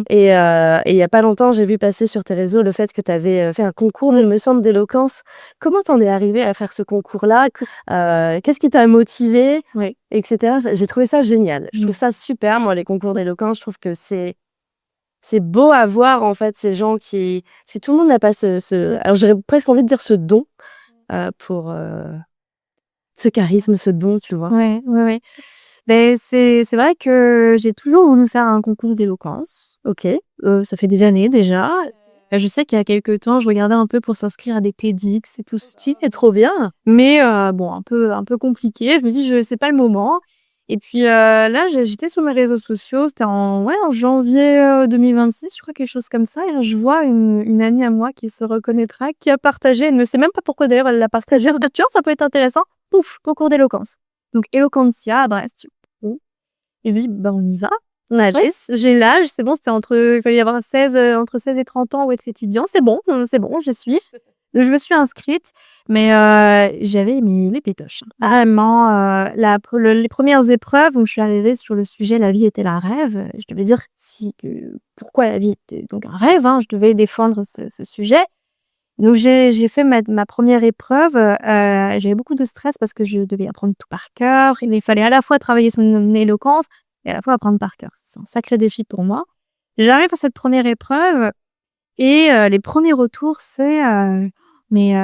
Et il y a pas longtemps, j'ai vu passer sur tes réseaux le fait que tu avais, fait un concours, il me semble, d'éloquence. Comment t'en es arrivée à faire ce concours-là? Qu'est-ce qui t'a motivée? Oui. Et cetera. J'ai trouvé ça génial. Je trouve ça super, moi, les concours d'éloquence. Je trouve que c'est beau à voir, en fait, ces gens qui parce que tout le monde n'a pas alors j'aurais presque envie de dire ce don, pour, ce charisme, ce don, tu vois? Ouais, ouais, ouais. Beh, c'est vrai que j'ai toujours voulu faire un concours d'éloquence. OK. Ça fait des années déjà. Je sais qu'il y a quelque temps, je regardais un peu pour s'inscrire à des TEDx et tout ce style Et trop bien! mais bon, un peu compliqué. Je me dis: «Je c'est pas le moment» et puis, là, j'étais sur mes réseaux sociaux, c'était en janvier, 2026, je crois, quelque chose comme ça et là, je vois une amie à moi qui se reconnaîtra, qui a partagé, elle ne sait même pas pourquoi d'ailleurs elle l'a partagé. «Ah tiens, ça peut être intéressant». Pouf! Concours d'éloquence. Donc Eloquentia à Brest. Et oui, bah, on y va. On a j'ai l'âge, c'est bon, il fallait y avoir entre 16 et 30 ans ou être étudiant. C'est bon, j'y suis. Donc je me suis inscrite, mais j'avais mis les pétoches. Vraiment, les premières épreuves où je suis arrivée sur le sujet «La vie est-elle un rêve?» Je devais dire pourquoi la vie était donc un rêve, hein, je devais défendre ce sujet. Donc j'ai fait ma première épreuve, j'avais beaucoup de stress parce que je devais apprendre tout par cœur. Il fallait à la fois travailler son éloquence et à la fois apprendre par cœur. C'est un sacré défi pour moi. J'arrive à cette première épreuve et les premiers retours, c'est: «Mais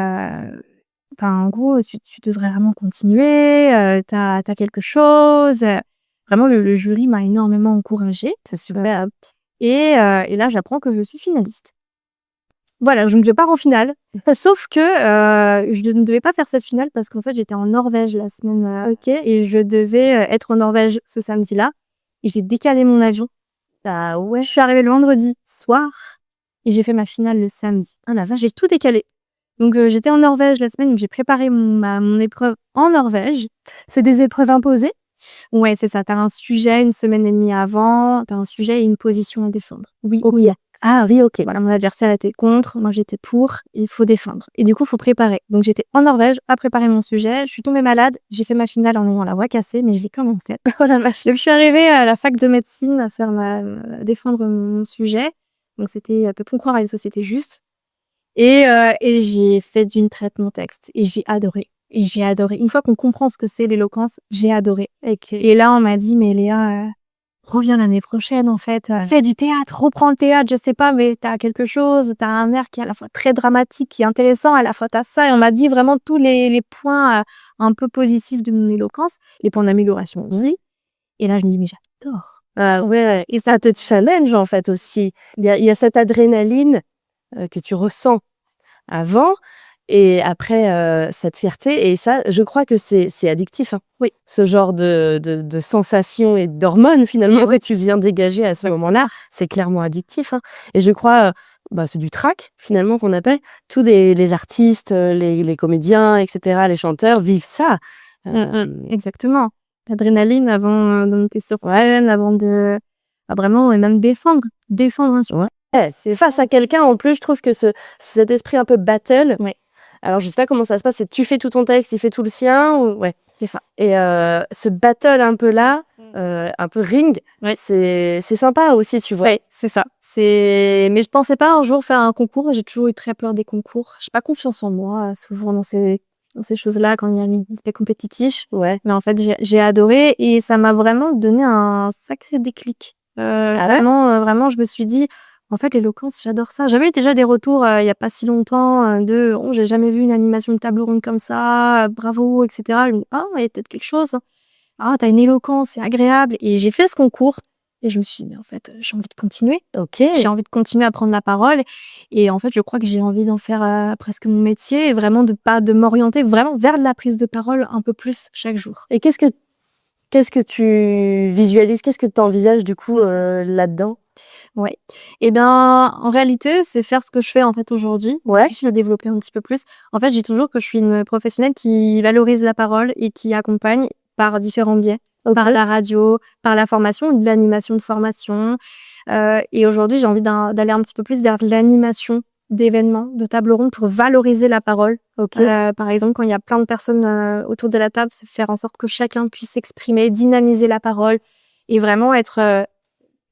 en gros, tu devrais vraiment continuer, tu as quelque chose». Vraiment le jury m'a énormément encouragée. C'est super. Et là, j'apprends que je suis finaliste. Voilà, je ne vais pas en finale. Sauf que, je ne devais pas faire cette finale parce qu'en fait, j'étais en Norvège la semaine, OK. et je devais, être en Norvège ce samedi-là et j'ai décalé mon avion. Ah ouais. Je suis arrivée le vendredi soir et j'ai fait ma finale le samedi. Ah la vache. J'ai tout décalé. Donc, j'étais en Norvège la semaine où j'ai préparé mon épreuve en Norvège. C'est des épreuves imposées? Ouais, c'est ça. Tu as un sujet 1 semaine et demie avant, tu as un sujet et une position à défendre. Oui OK. ou non. Ah oui, OK. Voilà, mon adversaire était contre, moi j'étais pour, il faut défendre. Et du coup, il faut préparer. Donc j'étais en Norvège à préparer mon sujet, je suis tombée malade, j'ai fait ma finale en ayant la voix cassée, mais je l'ai quand même faite. Oh la vache. Donc je suis arrivée à la fac de médecine à faire défendre mon sujet. Donc c'était Peut-on croire à une société juste. Et j'ai fait d'une traite mon texte. Et j'ai adoré. Et j'ai adoré. Une fois qu'on comprend ce que c'est l'éloquence, j'ai adoré. Et là, on m'a dit, mais Léa, reviens l'année prochaine, en fait. Fais du théâtre, reprends le théâtre, je sais pas, mais t'as quelque chose, t'as un air qui est à la fois très dramatique, qui est intéressant, à la fois t'as ça. Et on m'a dit vraiment tous les points un peu positifs de mon éloquence, les points d'amélioration aussi. Et là, je me dis, mais j'adore. Ah ouais, et ça te challenge en fait aussi. Il y a cette adrénaline que tu ressens avant et après cette fierté et ça, je crois que c'est addictif, hein. Oui. Ce genre de sensations et d'hormones finalement que tu viens dégager à ce moment-là, c'est clairement addictif, hein. Et je crois, c'est du trac finalement qu'on appelle. Tous les artistes, les comédiens et cetera, les chanteurs vivent ça. Exactement. L'adrénaline avant, de monter sur scène, avant de vraiment et même défendre un sujet. Ouais, c'est face à quelqu'un en plus, je trouve que cet esprit un peu battle. Ouais. Alors je sais pas comment ça se passe, c'est tu fais tout ton texte, il fait tout le sien ou ouais. C'est ça. Et ce battle un peu là, un peu ring, Ouais. c'est sympa aussi, tu vois. Ouais, c'est ça. Mais je pensais pas un jour faire un concours, j'ai toujours eu très peur des concours. J'ai pas confiance en moi, souvent dans ces choses-là quand il y a un aspect compétitif. Ouais. Mais en fait, j'ai adoré et ça m'a vraiment donné un sacré déclic. ouais? Vraiment, je me suis dit: «En fait, l'éloquence, j'adore ça». J'avais eu déjà des retours, il y a pas si longtemps, de: «Oh, j'ai jamais vu une animation de table ronde comme ça, bravo» et cetera. Je me dis: «Ah, il y a peut-être quelque chose. Ah, tu as une éloquence, c'est agréable» et j'ai fait ce concours et je me suis dit: «Mais en fait, j'ai envie de continuer». OK. J'ai envie de continuer à prendre la parole et en fait, je crois que j'ai envie d'en faire, presque mon métier et vraiment de m'orienter vraiment vers de la prise de parole un peu plus chaque jour. Et qu'est-ce que tu visualises? Qu'est-ce que tu envisages du coup, là-dedans? Ouais. Et ben, en réalité, c'est faire ce que je fais, en fait, aujourd'hui. Ouais. Juste le développer un petit peu plus. En fait, je dis toujours que je suis une professionnelle qui valorise la parole et qui accompagne par différents biais. OK. Par la radio, par la formation, de l'animation de formation. Et aujourd'hui, j'ai envie d'aller un petit peu plus vers l'animation d'événements, de tables rondes pour valoriser la parole. OK. Par exemple, quand il y a plein de personnes autour de la table, c'est faire en sorte que chacun puisse s'exprimer, dynamiser la parole et vraiment être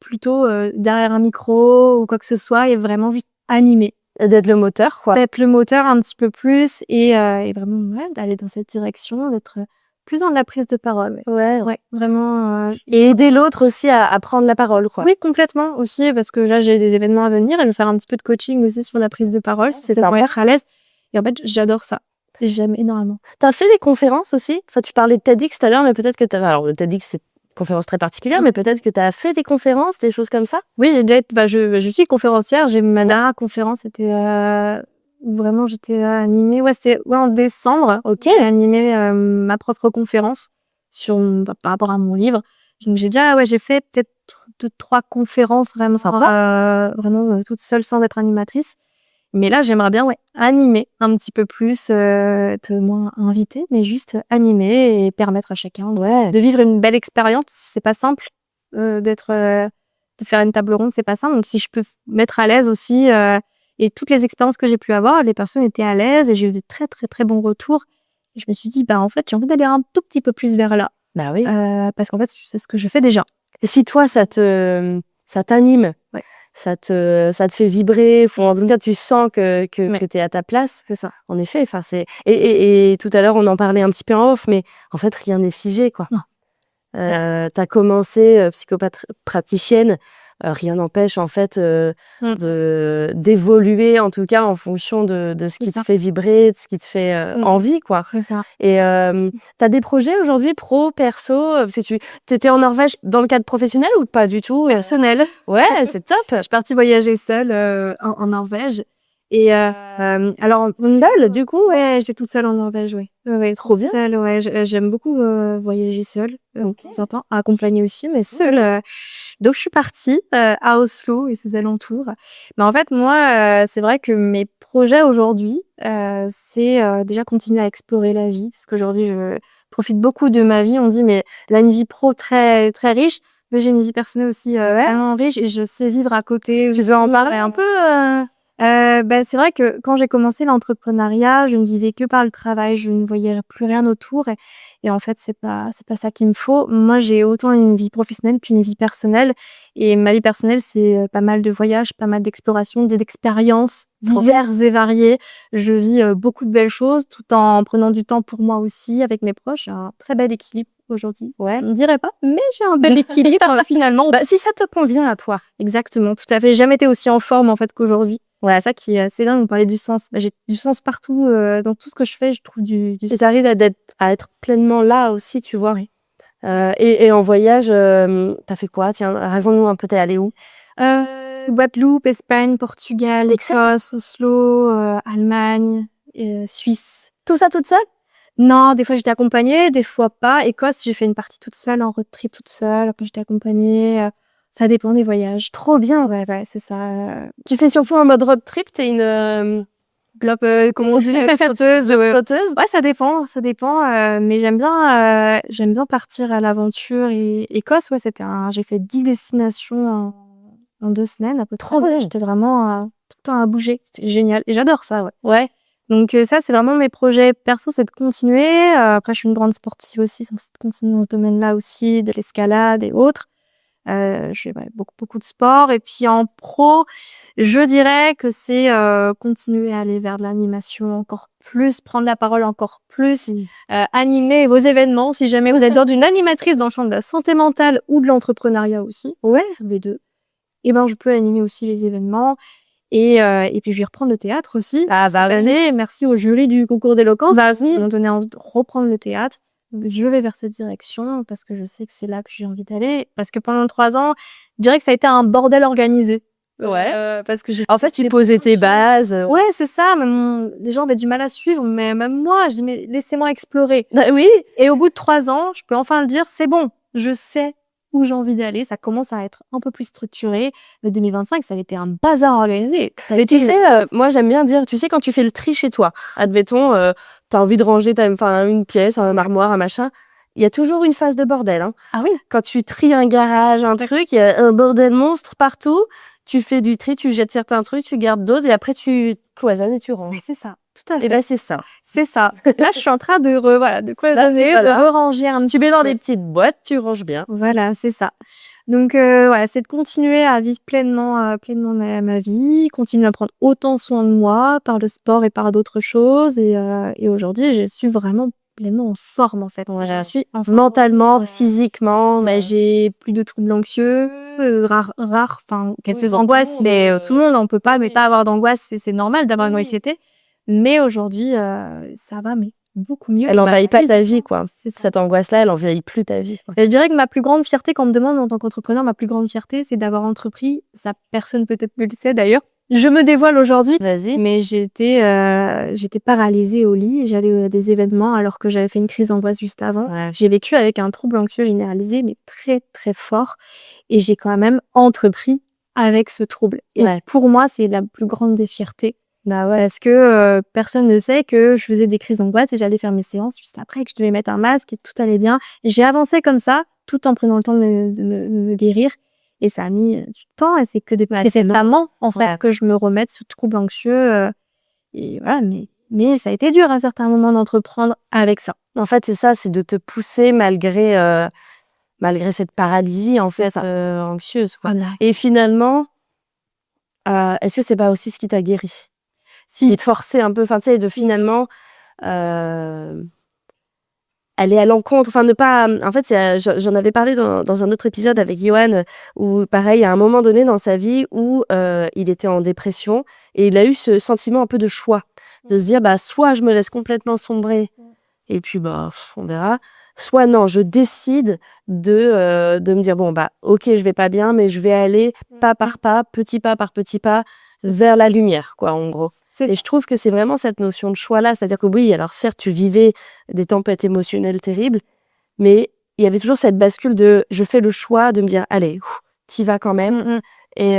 plutôt derrière un micro ou quoi que ce soit et vraiment juste animer. D'être le moteur, quoi. D'être le moteur un petit peu plus et vraiment ouais, d'aller dans cette direction, d'être plus dans de la prise de parole. Ouais. Ouais, vraiment. Et aider l'autre aussi à prendre la parole, quoi. Oui, complètement aussi, parce que là, j'ai des événements à venir et je vais faire un petit peu de coaching aussi sur la prise de parole. C'est pour sympa. être à l'aise. Et en fait, j'adore ça. J'aime énormément. T'as fait des conférences aussi? Enfin, tu parlais de TEDx tout à l'heure, mais peut-être que alors le TEDx, c'est une conférence très particulière, mais peut-être que tu as fait des conférences, des choses comme ça? Oui, j'ai déjà été, je suis conférencière. J'ai ma dernière conférence, c'était où vraiment j'étais animée. Ouais, c'était en décembre. OK. J'ai animé ma propre conférence par rapport à mon livre. Donc j'ai fait peut-être 2-3 conférences vraiment Sympa. vraiment toute seule sans être animatrice. Mais là, j'aimerais bien animer un petit peu plus, être moins invitée, mais juste animer et permettre à chacun de vivre une belle expérience. C'est pas simple de faire une table ronde, c'est pas simple. Donc si je peux mettre à l'aise aussi et toutes les expériences que j'ai pu avoir, les personnes étaient à l'aise et j'ai eu de très, très, très bons retours. Et je me suis dit: en fait, j'ai envie d'aller un tout petit peu plus vers là. Bah oui. Parce qu'en fait, c'est ce que je fais déjà. Et si toi, ça t'anime, Ouais. ça te fait vibrer, ou en tout cas, tu sens que Ouais. tu es à ta place, C'est ça. en effet, enfin, et tout à l'heure, on en parlait un petit peu en off, mais en fait, rien n'est figé, quoi. Non. T'as commencé psychopraticienne rien n'empêche en fait Mmh. d'évoluer en tout cas en fonction de ce C'est qui te ça. fait vibrer, de ce qui te fait envie quoi. C'est ça. Et t'as des projets aujourd'hui pro, perso, parce que t'étais en Norvège dans le cadre professionnel ou pas du tout? Personnel. Ouais, c'est top. Je suis partie voyager seule en Norvège. Et alors, Seule du coup? ouais, j'étais toute seule en Norvège, ouais. Ouais, Trop bien. seule, ouais. J'aime beaucoup voyager seule, de Ok. temps en temps, accompagnée aussi, mais seule. Donc, je suis partie à Oslo et ses alentours. Mais en fait, moi, c'est vrai que mes projets aujourd'hui, c'est déjà continuer à explorer la vie. Parce qu'aujourd'hui, je profite beaucoup de ma vie. On dit, mais elle a une vie pro très, très riche. Mais j'ai une vie personnelle aussi vraiment riche et je sais vivre à côté. Tu veux en parler un peu Bah, c'est vrai que quand j'ai commencé l'entrepreneuriat, je ne vivais que par le travail, je ne voyais plus rien autour et en fait, c'est pas ça qu'il me faut. Moi, j'ai autant une vie professionnelle qu'une vie personnelle et ma vie personnelle, c'est pas mal de voyages, pas mal d'explorations, d'expériences diverses et variées. Je vis beaucoup de belles choses tout en prenant du temps pour moi aussi avec mes proches. J'ai un très bel équilibre aujourd'hui. Ouais, on ne dirait pas, mais j'ai un bel équilibre finalement. Bah, si ça te convient à toi. Exactement, tout à fait. J'ai jamais été aussi en forme en fait qu'aujourd'hui. Ouais, ça qui est assez dingue, on parlait du sens. Bah, j'ai du sens partout, dans tout ce que je fais, je trouve du Et sens. t'arrives à être pleinement là aussi, tu vois. Oui. Et en voyage, t'as fait quoi? Tiens, raconte-nous un peu, t'es allée où? Guadeloupe, Espagne, Portugal, Excellent. Écosse, Oslo, Allemagne, Suisse. Tout ça toute seule? Non, des fois j'étais accompagnée, des fois pas. Écosse, j'ai fait une partie toute seule, en road trip toute seule, après j'étais accompagnée, ça dépend des voyages. Trop bien. Ouais, ouais, c'est ça, Tu fais surtout en mode road trip, t'es une globe, comment on dit? Flotteuse, flotteuse? Ouais, ça dépend, mais j'aime bien partir à l'aventure et Écosse, ouais, j'ai fait 10 destinations en 2 semaines à peu près. Trop bien. J'étais vraiment, tout le temps à bouger. C'était génial et j'adore ça, ouais. Ouais. Donc ça, c'est vraiment mes projets perso, c'est de continuer. Après, je suis une grande sportive aussi, c'est de continuer dans ce domaine-là aussi, de l'escalade et autres. Je fais ouais, beaucoup de sport et puis en pro, je dirais que c'est, continuer à aller vers de l'animation encore plus, prendre la parole encore plus, animer vos événements. Si jamais vous êtes dans d'une animatrice dans le champ de la santé mentale ou de l'entrepreneuriat aussi, ouais, les 2, et ben, je peux animer aussi les événements et puis je vais reprendre le théâtre aussi Ah bah cette oui. année. Merci au jury du concours d'éloquence Bah qui oui. m'ont donné envie de reprendre le théâtre. Je vais vers cette direction parce que je sais que c'est là que j'ai envie d'aller. Parce que pendant 3 ans, je dirais que ça a été un bordel organisé. Ouais. Parce que j'ai En fait, tu posais tes bases. ouais, c'est ça. Les gens avaient du mal à suivre, mais même moi, je dis mais laissez-moi explorer. Bah oui. Et au bout de 3 ans, je peux enfin le dire, c'est bon, je sais où j'ai envie d'aller. Ça commence à être un peu plus structuré. Mais 2025, ça a été un bazar organisé. Mais tu sais, moi j'aime bien dire, tu sais, quand tu fais le tri chez toi, admettons, t'as envie de ranger une pièce, un armoire, un machin, il y a toujours une phase de bordel. Hein. Ah oui, Quand tu tries un garage, un truc, il y a un bordel monstre partout. Tu fais du tri, tu jettes certains trucs, tu gardes d'autres et après tu cloisonnes et tu ranges. mais c'est ça, tout à Et fait. ben c'est ça. C'est ça. Là, je suis en train de cloisonner, voilà. de ranger un Tu petit mets dans peu. des petites boîtes, tu ranges bien. Voilà, c'est ça. Donc voilà, c'est de continuer à vivre pleinement ma vie, continuer à prendre autant soin de moi par le sport et par d'autres choses et aujourd'hui, je suis vraiment pleinement en forme, en fait. Ouais, Je suis en forme. mentalement, physiquement. Bah, j'ai plus de troubles anxieux, enfin, quelques Oui, angoisses, tout le monde, mais tout le monde n'en peut pas ne oui. pas avoir d'angoisse, c'est normal d'avoir une Oui. anxiété. Mais aujourd'hui, ça va, mais beaucoup mieux. Elle envahit pas oui, ta c'est vie, ça, quoi. c'est ça. Cette angoisse-là, elle envahit plus ta vie. Et je dirais que ma plus grande fierté, quand on me demande en tant qu'entrepreneur, ma plus grande fierté, c'est d'avoir entrepris, ça personne peut-être ne le sait d'ailleurs. Je me dévoile aujourd'hui, Vas-y. mais j'étais paralysée au lit. J'allais à des événements alors que j'avais fait une crise d'angoisse juste avant. Ouais. J'ai vécu avec un trouble anxieux généralisé, mais très très fort. Et j'ai quand même entrepris avec ce trouble. Et Ouais. pour moi, c'est la plus grande des fiertés. Bah ouais. Parce que personne ne sait que je faisais des crises d'angoisse et j'allais faire mes séances juste après, que je devais mettre un masque et tout allait bien. J'ai avancé comme ça, tout en prenant le temps de me guérir. Et ça a mis du temps et c'est que depuis récemment, en fait, que je me remette ce trouble anxieux. Et voilà, mais ça a été dur à certains moments d'entreprendre avec ça. En fait, c'est ça, c'est de te pousser malgré cette paralysie, en fait, anxieuse, quoi. Voilà. Et finalement, est-ce que c'est pas aussi ce qui t'a guéri? Si. Et de forcer un peu, enfin, tu sais, de finalement être aller à l'encontre, enfin ne pas... En fait, j'en avais parlé dans un autre épisode avec Johan, où pareil, à un moment donné dans sa vie où il était en dépression et il a eu ce sentiment un peu de choix, de se dire, soit je me laisse complètement sombrer et puis on verra, soit non, je décide de me dire, ok, je vais pas bien, mais je vais aller pas par pas, petit pas par petit pas, vers la lumière, quoi, en gros. Et je trouve que c'est vraiment cette notion de choix-là, c'est-à-dire que oui, alors certes, tu vivais des tempêtes émotionnelles terribles, mais il y avait toujours cette bascule de je fais le choix de me dire, allez, t'y vas quand même, et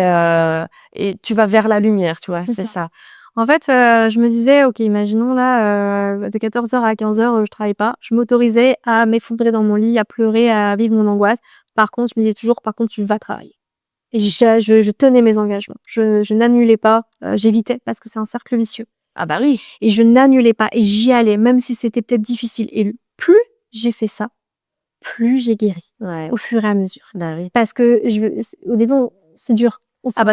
tu vas vers la lumière, tu vois, c'est ça. En fait, je me disais, ok, imaginons là, de 14h à 15h, je travaille pas. Je m'autorisais à m'effondrer dans mon lit, à pleurer, à vivre mon angoisse. Par contre, je me disais toujours, par contre, tu vas travailler. Et je tenais mes engagements. Je n'annulais pas, j'évitais parce que c'est un cercle vicieux. Ah bah oui. Et je n'annulais pas et j'y allais, même si c'était peut-être difficile. Et plus j'ai fait ça, plus j'ai guéri au fur et à mesure. Bah oui. Parce que au début, c'est dur.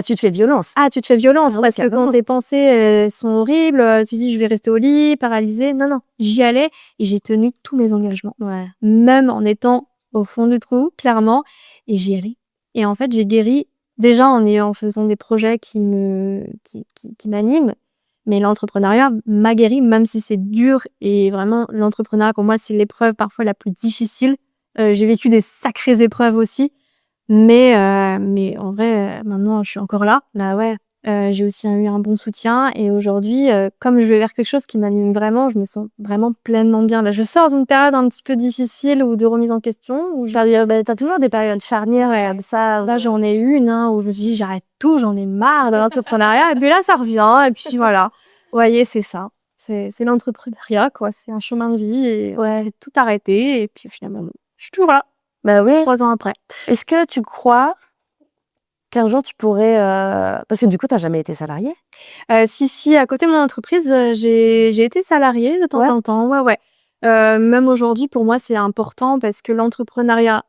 Tu te fais violence. Tu te fais violence parce que quand tes pensées sont horribles, tu dis je vais rester au lit, paralysée. Non, j'y allais et j'ai tenu tous mes engagements. Même en étant au fond du trou, clairement, et j'y allais. Et en fait, j'ai guéri déjà en faisant des projets qui m'animent, mais l'entrepreneuriat m'a guéri, même si c'est dur et vraiment l'entrepreneuriat pour moi c'est l'épreuve parfois la plus difficile. J'ai vécu des sacrées épreuves aussi. Mais en vrai, maintenant, je suis encore là. J'ai aussi eu un bon soutien et aujourd'hui, comme je vais vers quelque chose qui m'anime vraiment, je me sens vraiment pleinement bien. Là, je sors d'une période un petit peu difficile ou de remise en question. T'as toujours des périodes charnières comme ça. Là, j'en ai une où je me dis, j'arrête tout, j'en ai marre de l'entrepreneuriat. Et puis là, ça revient. Et puis voilà. Vous voyez, c'est ça. C'est l'entrepreneuriat, quoi. C'est un chemin de vie et tout arrêter. Et puis finalement, je suis toujours là. Bah oui. 3 ans après. Est-ce que tu crois qu'un jour tu pourrais... Parce que du coup, t'as jamais été salariée? Si, à côté de mon entreprise, j'ai été salariée de temps en temps. Même aujourd'hui, pour moi, c'est important parce que l'entrepreneuriat,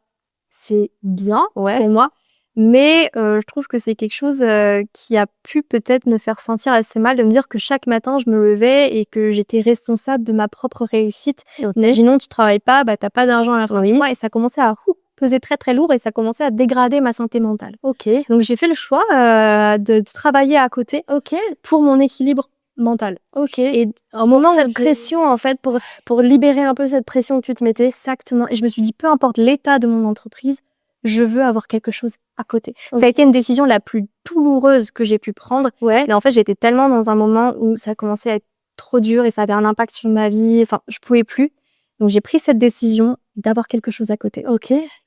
c'est bien pour moi. Mais je trouve que c'est quelque chose qui a pu peut-être me faire sentir assez mal, de me dire que chaque matin, je me levais et que j'étais responsable de ma propre réussite. Imaginons, tu travailles pas, t'as pas d'argent à la fin du mois et ça commençait à peser très très lourd et ça commençait à dégrader ma santé mentale. Donc j'ai fait le choix de travailler à côté pour mon équilibre mental. Et au moment cette pression, en fait, pour libérer un peu cette pression que tu te mettais. Exactement. Et je me suis dit, peu importe l'état de mon entreprise, je veux avoir quelque chose à côté. Ça a été une décision la plus douloureuse que j'ai pu prendre. Mais en fait, j'étais tellement dans un moment où ça commençait à être trop dur et ça avait un impact sur ma vie. Enfin, je pouvais plus. Donc, j'ai pris cette décision d'avoir quelque chose à côté.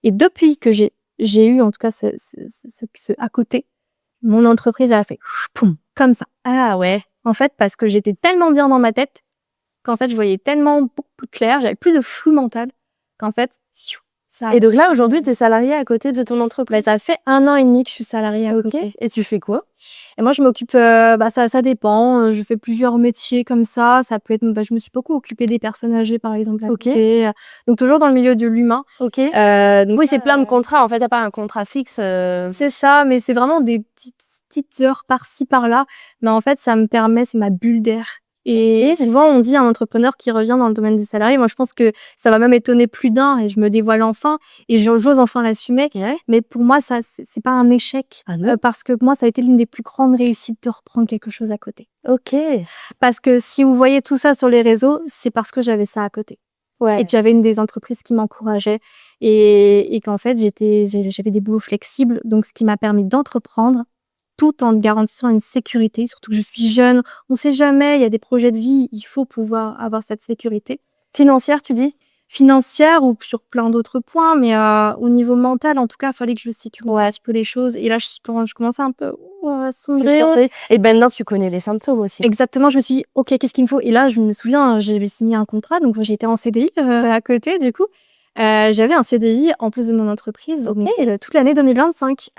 Et depuis que j'ai eu, en tout cas, ce à côté, mon entreprise a fait poum, comme ça. En fait, parce que j'étais tellement bien dans ma tête qu'en fait, je voyais tellement beaucoup plus clair. J'avais plus de flou mental qu'en fait, Et donc là, aujourd'hui, tu es salariée à côté de ton entreprise. Ça fait 1 an et demi que je suis salariée à côté. Et tu fais quoi? Et moi, je m'occupe, ça dépend. Je fais plusieurs métiers comme ça. Ça peut être, je me suis beaucoup occupée des personnes âgées, par exemple, à côté. Donc, toujours dans le milieu de l'humain. Donc, oui, c'est plein de contrats. En fait, t'as pas un contrat fixe. C'est ça, mais c'est vraiment des petites heures par-ci, par-là. Mais en fait, ça me permet, c'est ma bulle d'air. Et souvent, on dit un entrepreneur qui revient dans le domaine du salarié. Moi, je pense que ça va même étonner plus d'un et je me dévoile enfin et j'ose enfin l'assumer. Mais pour moi, ça, c'est pas un échec. Parce que pour moi, ça a été l'une des plus grandes réussites de reprendre quelque chose à côté. Parce que si vous voyez tout ça sur les réseaux, c'est parce que j'avais ça à côté. Et que j'avais une des entreprises qui m'encourageait et qu'en fait, j'avais des boulots flexibles. Donc, ce qui m'a permis d'entreprendre tout en garantissant une sécurité, surtout que je suis jeune. On sait jamais, il y a des projets de vie, il faut pouvoir avoir cette sécurité. Financière, tu dis? Financière ou sur plein d'autres points, mais au niveau mental, en tout cas, il fallait que je sécurise un petit peu les choses. Et là, je commençais un peu à sombrer. Et maintenant, tu connais les symptômes aussi. Exactement, je me suis dit, ok, qu'est-ce qu'il me faut? Et là, je me souviens, j'avais signé un contrat, donc j'étais en CDI à côté, du coup. J'avais un CDI en plus de mon entreprise toute l'année 2025.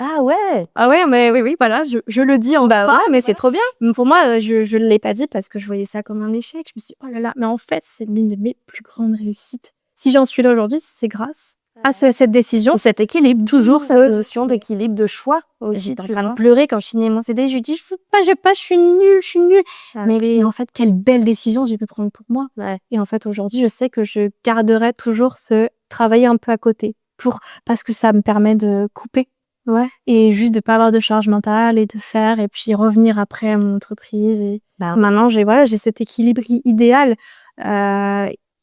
Mais oui, voilà, je le dis en bas, mais c'est trop bien. Pour moi, je l'ai pas dit parce que je voyais ça comme un échec. Je me suis dit, oh là là, mais en fait, c'est l'une de mes plus grandes réussites. si j'en suis là aujourd'hui, c'est grâce à cette décision. Cet équilibre, toujours cette notion d'équilibre, de choix aussi. J'étais en train de pleurer quand je signais mon CD. Je lui dis, je veux pas, je suis nulle. Mais en fait, quelle belle décision j'ai pu prendre pour moi. Ouais. Et en fait, aujourd'hui, je sais que je garderai toujours ce travailler un peu à côté parce que ça me permet de couper. Ouais. Et juste de pas avoir de charge mentale et de faire et puis revenir après à mon entreprise. Et maintenant, j'ai cet équilibre idéal.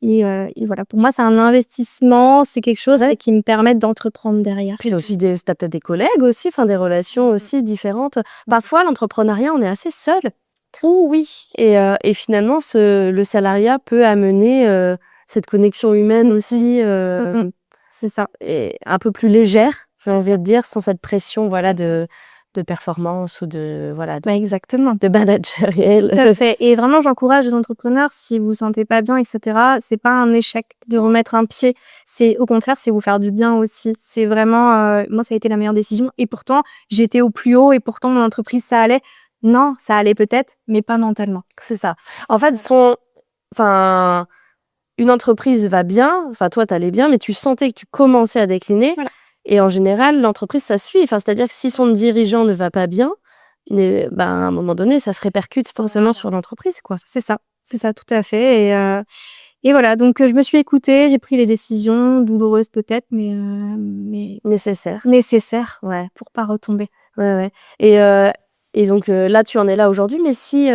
Et voilà, pour moi, c'est un investissement, c'est quelque chose qui me permet d'entreprendre derrière. Puis t'as aussi t'as peut-être des collègues aussi, des relations aussi différentes. Parfois, l'entrepreneuriat, on est assez seul. Oh oui. Et finalement, le salariat peut amener cette connexion humaine aussi, c'est ça, et un peu plus légère, j'ai envie de dire, sans cette pression, de performance ou exactement, de managériel. Tout à fait. Et vraiment, j'encourage les entrepreneurs, si vous vous sentez pas bien, etc., c'est pas un échec de remettre un pied. C'est, au contraire, c'est vous faire du bien aussi. C'est vraiment, moi, ça a été la meilleure décision. Et pourtant, j'étais au plus haut et pourtant, mon entreprise, ça allait. Non, ça allait peut-être, mais pas mentalement. C'est ça. En fait, une entreprise va bien, toi, t'allais bien, mais tu sentais que tu commençais à décliner. Voilà. Et en général, l'entreprise, ça suit. C'est-à-dire que si son dirigeant ne va pas bien, à un moment donné, ça se répercute forcément sur l'entreprise, quoi. C'est ça, tout à fait. Et voilà, donc je me suis écoutée, j'ai pris les décisions douloureuses peut-être, mais nécessaires. Ouais, pour pas retomber. Ouais. Et donc là, tu en es là aujourd'hui, mais si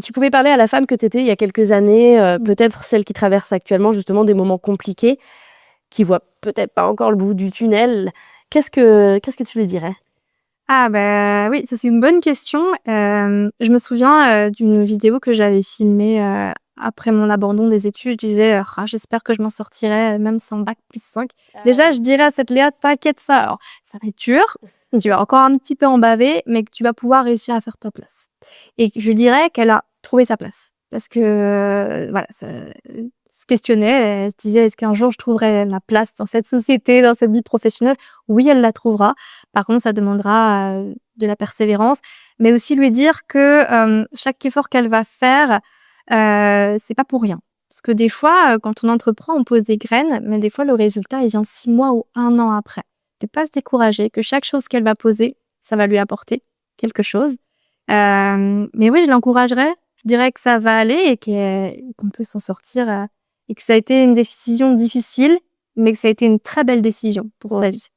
tu pouvais parler à la femme que tu étais il y a quelques années, peut-être celle qui traverse actuellement justement des moments compliqués, qui voit peut-être pas encore le bout du tunnel, qu'est-ce que tu lui dirais? Ah oui, ça c'est une bonne question. Je me souviens d'une vidéo que j'avais filmée après mon abandon des études. Je disais, j'espère que je m'en sortirai même sans bac plus 5. Déjà, je dirais à cette Léa, t'inquiète pas, alors, ça va être dur, tu vas encore un petit peu en baver, mais que tu vas pouvoir réussir à faire ta place. Et je dirais qu'elle a trouvé sa place. Parce que, se questionnait, elle se disait, est-ce qu'un jour je trouverai ma place dans cette société, dans cette vie professionnelle? Oui, elle la trouvera. Par contre, ça demandera de la persévérance, mais aussi lui dire que chaque effort qu'elle va faire, c'est pas pour rien. Parce que des fois, quand on entreprend, on pose des graines, mais des fois, le résultat, il vient 6 mois ou 1 an après. De pas se décourager, que chaque chose qu'elle va poser, ça va lui apporter quelque chose. Mais oui, je l'encouragerais. Je dirais que ça va aller et qu'on peut s'en sortir et que ça a été une décision difficile, mais que ça a été une très belle décision pour sa vie.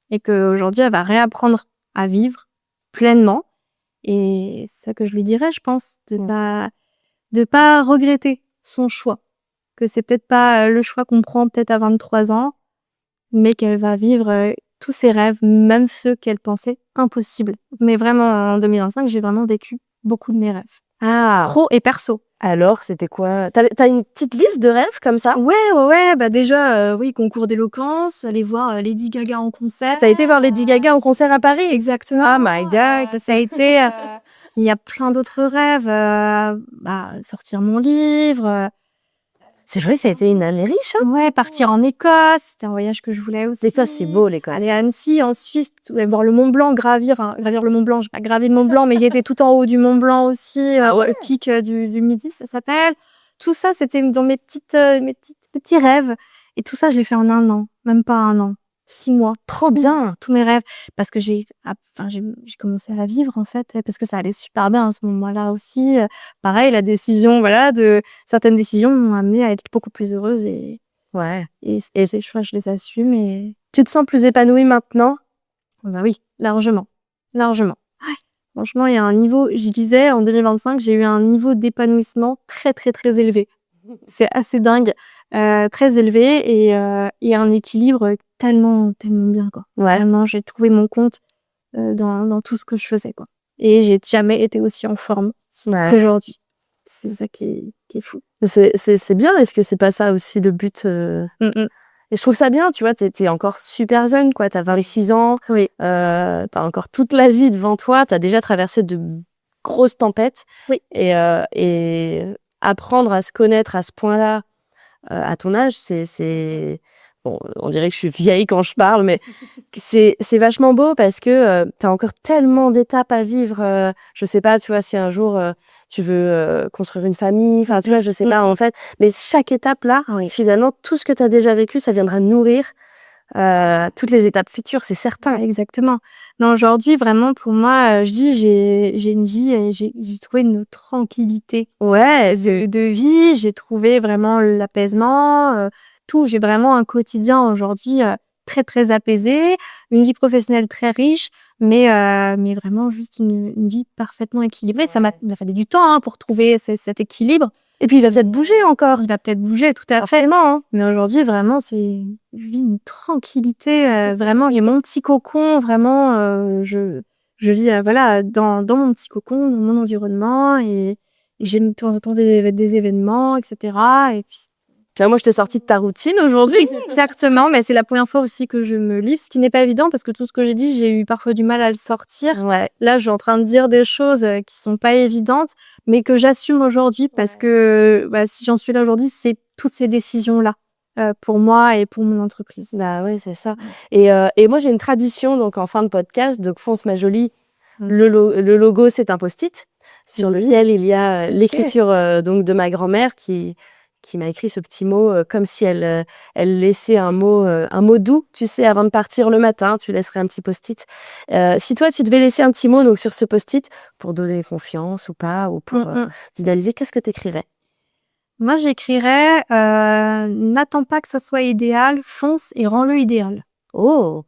Et qu'aujourd'hui, elle va réapprendre à vivre pleinement. Et c'est ça que je lui dirais, je pense, de pas regretter son choix. Que c'est peut-être pas le choix qu'on prend peut-être à 23 ans, mais qu'elle va vivre tous ses rêves, même ceux qu'elle pensait impossibles. Mais vraiment, en 2025, j'ai vraiment vécu beaucoup de mes rêves. Pro et perso. Alors, c'était quoi? T'as une petite liste de rêves comme ça? Ouais. Déjà, concours d'éloquence, aller voir Lady Gaga en concert. T'as été voir Lady Gaga en concert à Paris? Exactement. Oh my God. Ça a été... il y a plein d'autres rêves. Sortir mon livre. C'est vrai que ça a été une année riche, hein? Ouais, partir en Écosse. C'était un voyage que je voulais aussi. L'Écosse, c'est beau, l'Écosse. Aller à Annecy, en Suisse, voir le Mont Blanc, gravir le Mont Blanc. J'ai pas gravi le Mont Blanc, mais j'étais tout en haut du Mont Blanc aussi, le pic du Midi, ça s'appelle. Tout ça, c'était dans mes petits rêves. Et tout ça, je l'ai fait en 1 an. Même pas 1 an. 6 mois. Trop bien, tous mes rêves. Parce que j'ai commencé à vivre, en fait, parce que ça allait super bien à ce moment-là aussi. Pareil, la décision, certaines décisions m'ont amenée à être beaucoup plus heureuse et ces choix, je les assume. Et tu te sens plus épanouie maintenant? Oui, largement. Ouais. Franchement, il y a un niveau, je disais, en 2025, j'ai eu un niveau d'épanouissement très, très, très élevé. C'est assez dingue. Très élevé et un équilibre tellement bien, quoi. Vraiment, j'ai trouvé mon compte dans tout ce que je faisais, quoi. Et j'ai jamais été aussi en forme qu'aujourd'hui. C'est ça qui est fou. C'est bien, est-ce que c'est pas ça aussi le but Et je trouve ça bien, tu vois, t'es encore super jeune, quoi. T'as 26 ans, t'as encore toute la vie devant toi, t'as déjà traversé de grosses tempêtes. Et apprendre à se connaître à ce point-là, à ton âge, c'est... Bon, on dirait que je suis vieille quand je parle, mais c'est vachement beau parce que t'as encore tellement d'étapes à vivre. Je sais pas, tu vois, si un jour tu veux construire une famille, enfin tu vois, je sais pas en fait. Mais chaque étape là, finalement, tout ce que tu as déjà vécu, ça viendra nourrir toutes les étapes futures, c'est certain. Exactement. Non, aujourd'hui, vraiment, pour moi, je dis, j'ai une vie et j'ai trouvé une tranquillité Ouais, de vie. J'ai trouvé vraiment l'apaisement, tout. J'ai vraiment un quotidien aujourd'hui très, très apaisé, une vie professionnelle très riche, mais vraiment juste une vie parfaitement équilibrée. Ça m'a fallu du temps pour trouver cet équilibre. et puis il va peut-être bouger encore. Il va peut-être bouger, tout à fait. Forcément, hein. Mais aujourd'hui, vraiment, je vis une tranquillité, vraiment. J'ai mon petit cocon, vraiment, je vis, voilà, dans mon petit cocon, dans mon environnement et j'ai de temps en temps des événements et cetera et puis Tu vois, moi, je t'ai sorti de ta routine aujourd'hui. exactement, mais c'est la première fois aussi que je me livre, ce qui n'est pas évident parce que tout ce que j'ai dit, j'ai eu parfois du mal à le sortir. Ouais. Là, je suis en train de dire des choses, qui sont pas évidentes, mais que j'assume aujourd'hui parce que, si j'en suis là aujourd'hui, c'est toutes ces décisions-là, pour moi et pour mon entreprise. Bah ouais, c'est ça. Et moi, j'ai une tradition, donc en fin de podcast, donc Fonce ma jolie, le logo, c'est un post-it sur lequel il y a l'écriture donc de ma grand-mère qui m'a écrit ce petit mot comme si elle laissait un mot doux, tu sais, avant de partir le matin, tu laisserais un petit post-it. Si toi, tu devais laisser un petit mot donc sur ce post-it pour donner confiance ou pas, ou pour dynamiser, qu'est-ce que tu écrirais? Moi, j'écrirais, n'attends pas que ça soit idéal, fonce et rends-le idéal. Oh!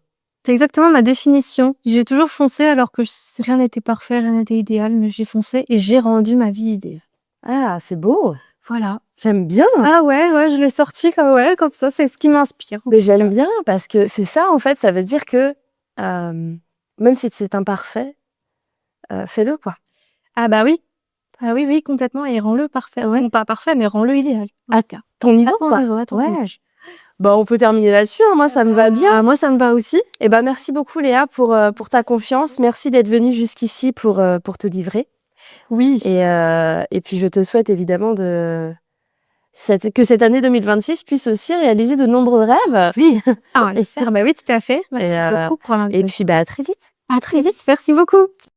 C'est exactement ma définition. J'ai toujours foncé alors que rien n'était parfait, rien n'était idéal, mais j'ai foncé et j'ai rendu ma vie idéale. Ah, c'est beau! Voilà. J'aime bien! Ah ouais, je l'ai sorti comme ça, c'est ce qui m'inspire. Mais j'aime bien parce que c'est ça, en fait, ça veut dire que même si c'est imparfait, fais-le, quoi. Ah bah oui. Ah oui, complètement et rends-le parfait. Ouais. Non, pas parfait, mais rends-le idéal. À ton niveau, ton quoi. niveau, à ton Ouais. niveau. Bah, on peut terminer là-dessus, hein. Moi, ça me va bien. Moi, ça me va aussi. Et ben, merci beaucoup, Léa, pour ta confiance. Merci d'être venue jusqu'ici pour te livrer. Oui. Et puis, je te souhaite évidemment que cette année 2026 puisse aussi réaliser de nombreux rêves. Oui. Ah, on va le faire. Bah oui, tout à fait. Merci beaucoup pour l'invitation. Et puis, bah, à très vite. À très vite. Merci beaucoup.